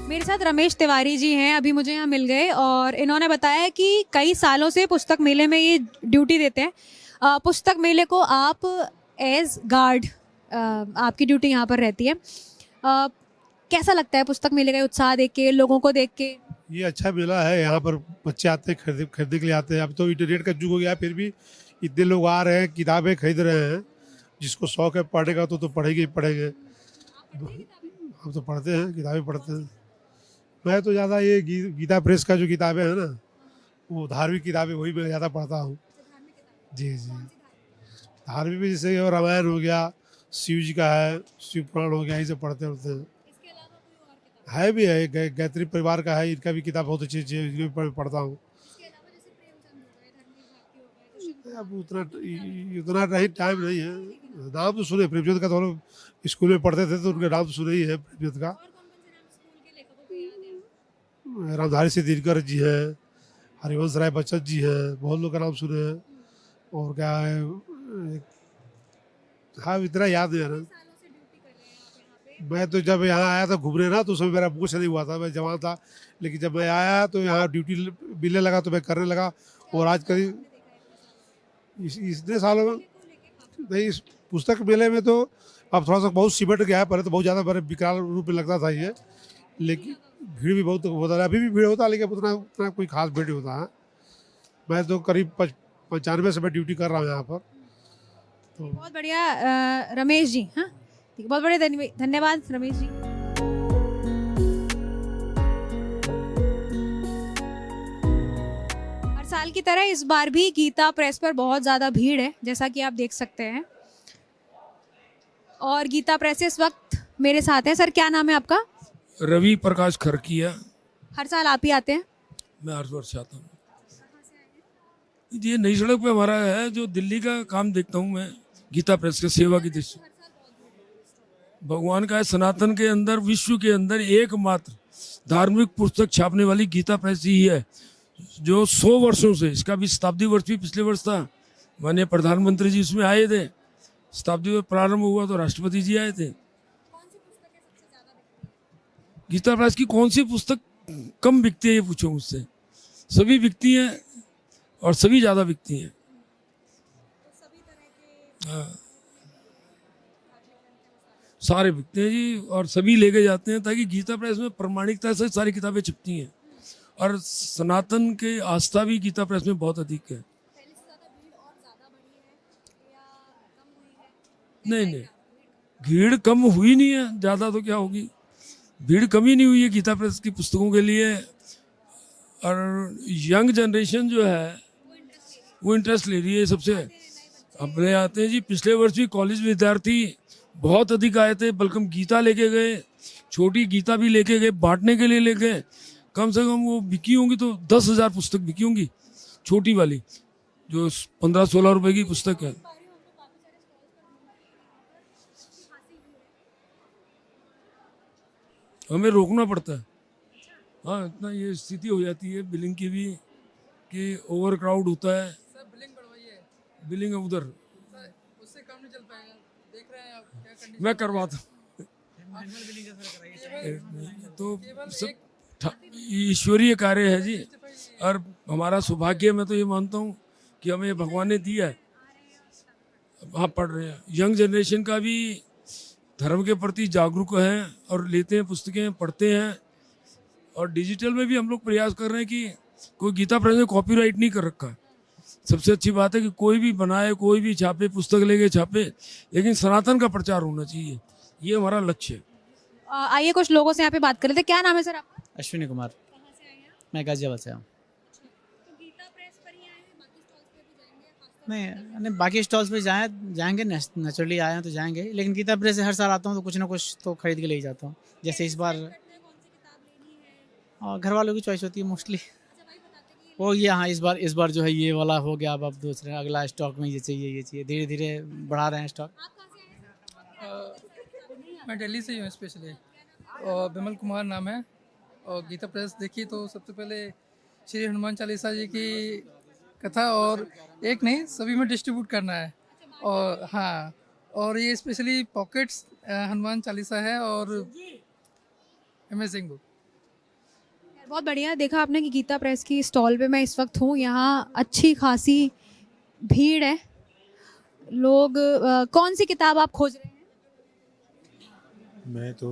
S1: मेरे साथ रमेश तिवारी जी हैं, अभी मुझे यहाँ मिल गए और इन्होंने बताया कि कई सालों से पुस्तक मेले में ये ड्यूटी देते हैं। पुस्तक मेले को आप एज गार्ड, आपकी ड्यूटी यहाँ पर रहती है। कैसा लगता है पुस्तक मेले का उत्साह देख के, लोगों को देख के?
S20: ये अच्छा मेला है, यहाँ पर बच्चे आते हैं, खरीदने के लिए आते हैं। अब तो इंटरनेट का युग हो गया है, फिर भी इतने लोग आ रहे हैं, किताबें खरीद रहे हैं। जिसको शौक है पढ़ेगा तो पढ़ेंगे ही पढ़ेंगे। हम तो पढ़ते हैं, किताबें पढ़ते हैं। मैं तो ज़्यादा ये गीता प्रेस का जो किताबें हैं ना, वो धार्मिक किताबें वही मैं ज़्यादा पढ़ता हूँ। जी जी, धार्मिक में जैसे रामायण हो गया, शिव जी का है, शिव पुराण हो गया, ये सब पढ़ते होते हैं। है भी है, गायत्री परिवार का है, इनका भी किताब बहुत अच्छी अच्छी है, पढ़ता हूँ। अब उतना नहीं टाइम नहीं है। नाम तो सुने प्रेमचंद का, तो हम स्कूल में पढ़ते थे तो उनका नाम तो सुने ही है प्रेमचंद का। रामधारी सिंह दिनकर जी हैं, हरिवंश राय बच्चन जी हैं, बहुत लोग का नाम सुने हैं। और क्या है, हाँ इतना याद नहीं है ना। मैं तो जब यहाँ आया था घूमने ना, तो उस समय मेरा मूछ नहीं हुआ था, मैं जवान था। लेकिन जब मैं आया तो यहाँ ड्यूटी मिलने लगा तो मैं करने लगा। और आज करीब इतने सालों में नहीं, इस पुस्तक मेले में तो अब थोड़ा सा बहुत सिमट गया है। पहले तो बहुत ज़्यादा बड़े विकराल रूप में लगता था ये, लेकिन भीड़ भी बहुत होता है। अभी भी भीड़ होता है, लेकिन उतना कोई खास भीड़ नहीं होता है। मैं तो करीब 95 से मैं ड्यूटी कर रहा हूँ यहाँ पर। तो
S1: बहुत बढ़िया रमेश जी। हाँ, बहुत बड़े धन्यवाद रमेश जी। हर साल की तरह इस बार भी गीता प्रेस पर बहुत ज़्यादा भीड़ है, जैसा कि आप देख सकते हैं। और गीता प्रेस इस वक्त मेरे साथ है। सर, क्या नाम है आपका?
S21: रवि प्रकाश खरकिया।
S1: हर साल आप ही आते हैं?
S21: मैं हर वर्ष आता हूँ। ये नई सड़क पे हमारा है, जो दिल्ली का काम देखता हूँ मैं, गीता प्रेस के सेवा की दृष्टि। भगवान का है, सनातन के अंदर, विश्व के अंदर एकमात्र धार्मिक पुस्तक छापने वाली गीता प्रेस ही है, जो 100 वर्षों से, इसका भी शताब्दी वर्ष भी पिछले वर्ष था। माननीय प्रधानमंत्री जी उसमें आए थे, शताब्दी वर्ष प्रारंभ हुआ तो राष्ट्रपति जी आए थे। गीता प्रेस की कौन सी पुस्तक कम बिकती है, ये पूछो मुझसे। सभी बिकती हैं और सभी ज़्यादा बिकती हैं। सारे बिकते हैं जी, और सभी लेके जाते हैं, ताकि गीता प्रेस में प्रमाणिकता से सारी किताबें छपती हैं। और सनातन के आस्था भी गीता प्रेस में बहुत अधिक है। नहीं, भीड़ कम हुई नहीं है, ज़्यादा तो क्या होगी। भीड़ कमी नहीं हुई है गीता प्रेस की पुस्तकों के लिए। और यंग जनरेशन जो है वो इंटरेस्ट ले रही है सबसे। अपने आते हैं जी, पिछले वर्ष भी कॉलेज विद्यार्थी बहुत अधिक आए थे, बल्कि गीता लेके गए, छोटी गीता भी लेके गए, बांटने के लिए लेके। कम से कम वो बिकी होंगी तो 10,000 पुस्तक बिकी होंगी, छोटी वाली जो 15-16 रुपए की पुस्तक है। हमें रोकना पड़ता है। हाँ, इतना ये स्थिति हो जाती है बिलिंग की भी, कि ओवर क्राउड होता है। बिलिंग है उधर,
S6: उससे काम नहीं चल पाएगा। देख रहे हैं आप क्या कंडीशन।
S21: मैं करवाता तो सब ईश्वरीय कार्य है जी। और हमारा सौभाग्य, मैं तो ये मानता हूँ कि हमें भगवान ने दिया है, हाँ पढ़ रहे हैं। यंग जनरेशन का भी धर्म के प्रति जागरूक है और लेते हैं पुस्तकें, पढ़ते हैं। और डिजिटल में भी हम लोग प्रयास कर रहे हैं कि कोई गीता प्रेस में कॉपीराइट नहीं कर रखा है। सबसे अच्छी बात है कि कोई भी बनाए, कोई भी छापे, पुस्तक लेके छापे, लेकिन सनातन का प्रचार होना चाहिए, ये हमारा लक्ष्य है।
S1: आइए कुछ लोगों से यहाँ पे बात कर लेते हैं। क्या नाम है सर आपका?
S3: अश्विनी कुमार। मैं गाजियाबाद से हूँ। नहीं, बाकी स्टॉल्स पे जाएंगे नेचुरली आए हैं तो जाएंगे, लेकिन गीता प्रेस से हर साल आता हूँ तो कुछ ना कुछ तो खरीद के ले ही जाता हूँ। जैसे इस बार और घर वालों की चॉइस होती है मोस्टली। वो ये हाँ इस बार जो है ये वाला हो गया, अब दूसरे अगला स्टॉक में ये चाहिए, धीरे धीरे बढ़ा रहे हैं स्टॉक।
S22: मैं दिल्ली से ही हूँ स्पेशली, और विमल कुमार नाम है। और गीता प्रेस देखिए तो सबसे पहले श्री हनुमान चालीसा जी की कथा, और एक नहीं सभी में डिस्ट्रीब्यूट करना है। और हाँ, और ये स्पेशली पॉकेट्स हनुमान चालीसा है और अमेजिंग बुक।
S1: बहुत बढ़िया। देखा आपने कि गीता प्रेस की स्टॉल पे मैं इस वक्त हूँ, यहाँ अच्छी खासी भीड़ है। लोग कौन सी किताब आप खोज रहे हैं?
S23: मैं तो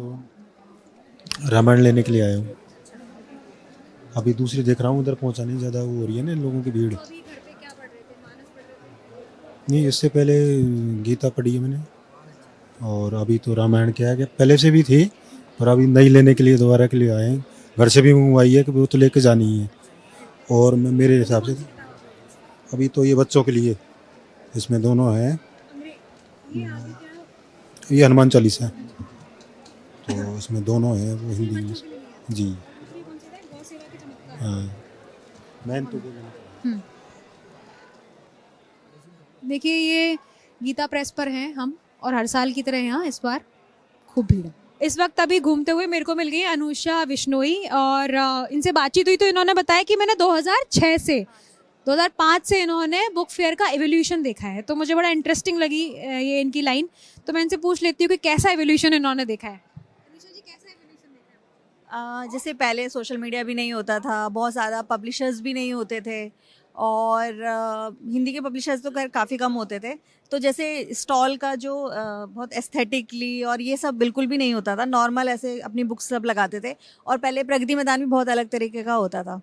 S23: रामायण लेने के लिए आया हूँ। अभी दूसरी देख रहा हूँ, उधर पहुँचा नहीं, ज़्यादा वो हो रही है ना लोगों की भीड़। नहीं, इससे पहले गीता पढ़ी है मैंने, और अभी तो रामायण क्या है कि पहले से भी थी, पर अभी नई लेने के लिए दोबारा के लिए आए हैं। घर से भी मंगवाई है कि वो तो लेके जानी है। और मैं मेरे हिसाब से अभी तो ये बच्चों के लिए, इसमें दोनों हैं। ये हनुमान चालीसा है, तो इसमें दोनों हैं, वो हिंदी इंग्लिश जी। हाँ, मैं तो
S1: देखिए ये गीता प्रेस पर हैं हम, और हर साल की तरह यहाँ इस बार खूब भीड़ है। इस वक्त अभी घूमते हुए मेरे को मिल गई अनुषा विश्नोई, और इनसे बातचीत हुई तो इन्होंने बताया कि मैंने 2005 से इन्होंने बुक फेयर का एवोल्यूशन देखा है। तो मुझे बड़ा इंटरेस्टिंग लगी ये इनकी लाइन, तो मैं इनसे पूछ लेती हूँ कि कैसा एवोल्यूशन इन्होंने देखा है।
S24: जैसे पहले सोशल मीडिया भी नहीं होता था, बहुत ज़्यादा पब्लिशर्स भी नहीं होते थे, और हिंदी के पब्लिशर्स तो खैर काफ़ी कम होते थे। तो जैसे स्टॉल का जो बहुत एस्थेटिकली और ये सब बिल्कुल भी नहीं होता था, नॉर्मल ऐसे अपनी बुक्स सब लगाते थे। और पहले प्रगति मैदान भी बहुत अलग तरीके का होता था,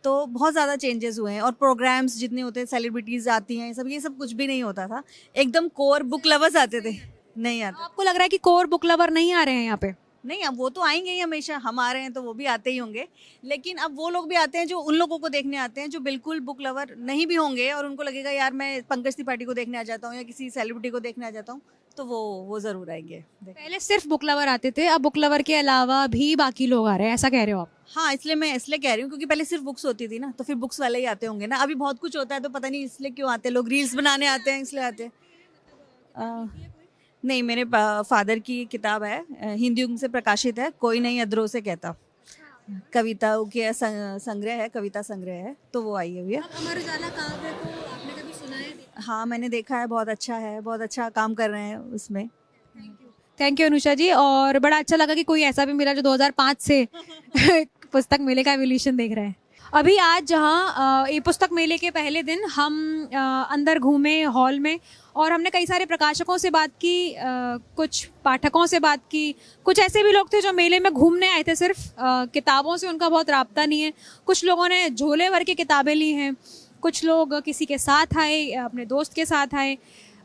S24: तो बहुत ज़्यादा चेंजेस हुए हैं। और प्रोग्राम्स जितने होते हैं, सेलिब्रिटीज़ आती हैं, ये सब कुछ भी नहीं होता था। एकदम कोर बुक लवर्स आते थे, नहीं आते।
S1: आपको लग रहा है कि कोर बुक लवर नहीं आ रहे हैं यहाँ पे?
S24: नहीं, अब वो तो आएंगे ही, हमेशा हम आ रहे हैं तो वो भी आते ही होंगे, लेकिन अब वो लोग भी आते हैं जो उन लोगों को देखने आते हैं जो बिल्कुल बुक लवर नहीं भी होंगे, और उनको लगेगा यार मैं पंकज त्रिपाठी को देखने आ जाता हूँ या किसी सेलिब्रिटी को देखने आ जाता हूँ, तो वो ज़रूर आएंगे।
S1: पहले सिर्फ बुक लवर आते थे, अब बुक लवर के अलावा भी बाकी लोग आ रहे हैं, ऐसा कह रहे हो आप?
S24: हाँ, इसलिए मैं कह रही हूँ क्योंकि पहले सिर्फ बुक्स होती थी ना, तो फिर बुक्स वाले ही आते होंगे ना। अभी बहुत कुछ होता है तो पता नहीं इसलिए क्यों आते लोग, रील्स बनाने आते हैं इसलिए आते हैं। नहीं, मेरे फादर की किताब है, हिंदी युग से प्रकाशित है, कोई नहीं अदरों से कहता, कविताओं के संग्रह है, कविता संग्रह है, तो वो आई हुई है।
S1: अमर उजाला काव्य को आपने कभी सुना है?
S24: हाँ, मैंने देखा है, बहुत अच्छा है, बहुत अच्छा काम कर रहे हैं उसमें।
S1: थैंक यू अनुषा जी। और बड़ा अच्छा लगा कि कोई ऐसा भी मिला जो 2005 से पुस्तक मेले का एवोल्यूशन देख रहे हैं। अभी आज जहाँ ये पुस्तक मेले के पहले दिन हम अंदर घूमे हॉल में, और हमने कई सारे प्रकाशकों से बात की, कुछ पाठकों से बात की, कुछ ऐसे भी लोग थे जो मेले में घूमने आए थे, सिर्फ किताबों से उनका बहुत राब्ता नहीं है। कुछ लोगों ने झोले भर के किताबें ली हैं, कुछ लोग किसी के साथ आए, अपने दोस्त के साथ आए।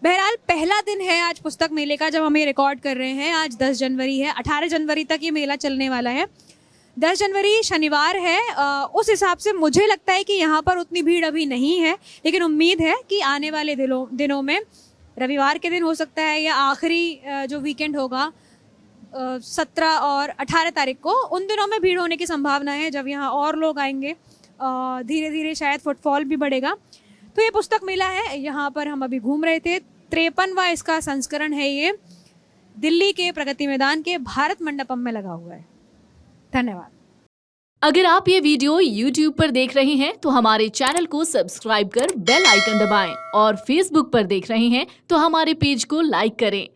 S1: बहरहाल पहला दिन है आज पुस्तक मेले का, जब हम ये रिकॉर्ड कर रहे हैं। आज 10 जनवरी है, 18 जनवरी तक ये मेला चलने वाला है। 10 जनवरी शनिवार है, उस हिसाब से मुझे लगता है कि यहाँ पर उतनी भीड़ अभी नहीं है, लेकिन उम्मीद है कि आने वाले दिनों में, रविवार के दिन हो सकता है या आखिरी जो वीकेंड होगा 17 और 18 तारीख को, उन दिनों में भीड़ होने की संभावना है, जब यहाँ और लोग आएंगे। धीरे धीरे शायद फुटफॉल भी बढ़ेगा। तो ये पुस्तक मेला है, यहाँ पर हम अभी घूम रहे थे। 53वां इसका संस्करण है, ये दिल्ली के प्रगति मैदान के भारत मंडपम में लगा हुआ है। धन्यवाद।
S25: अगर आप ये वीडियो YouTube पर देख रहे हैं तो हमारे चैनल को सब्सक्राइब कर बेल आइकन दबाएं, और Facebook पर देख रहे हैं तो हमारे पेज को लाइक करें।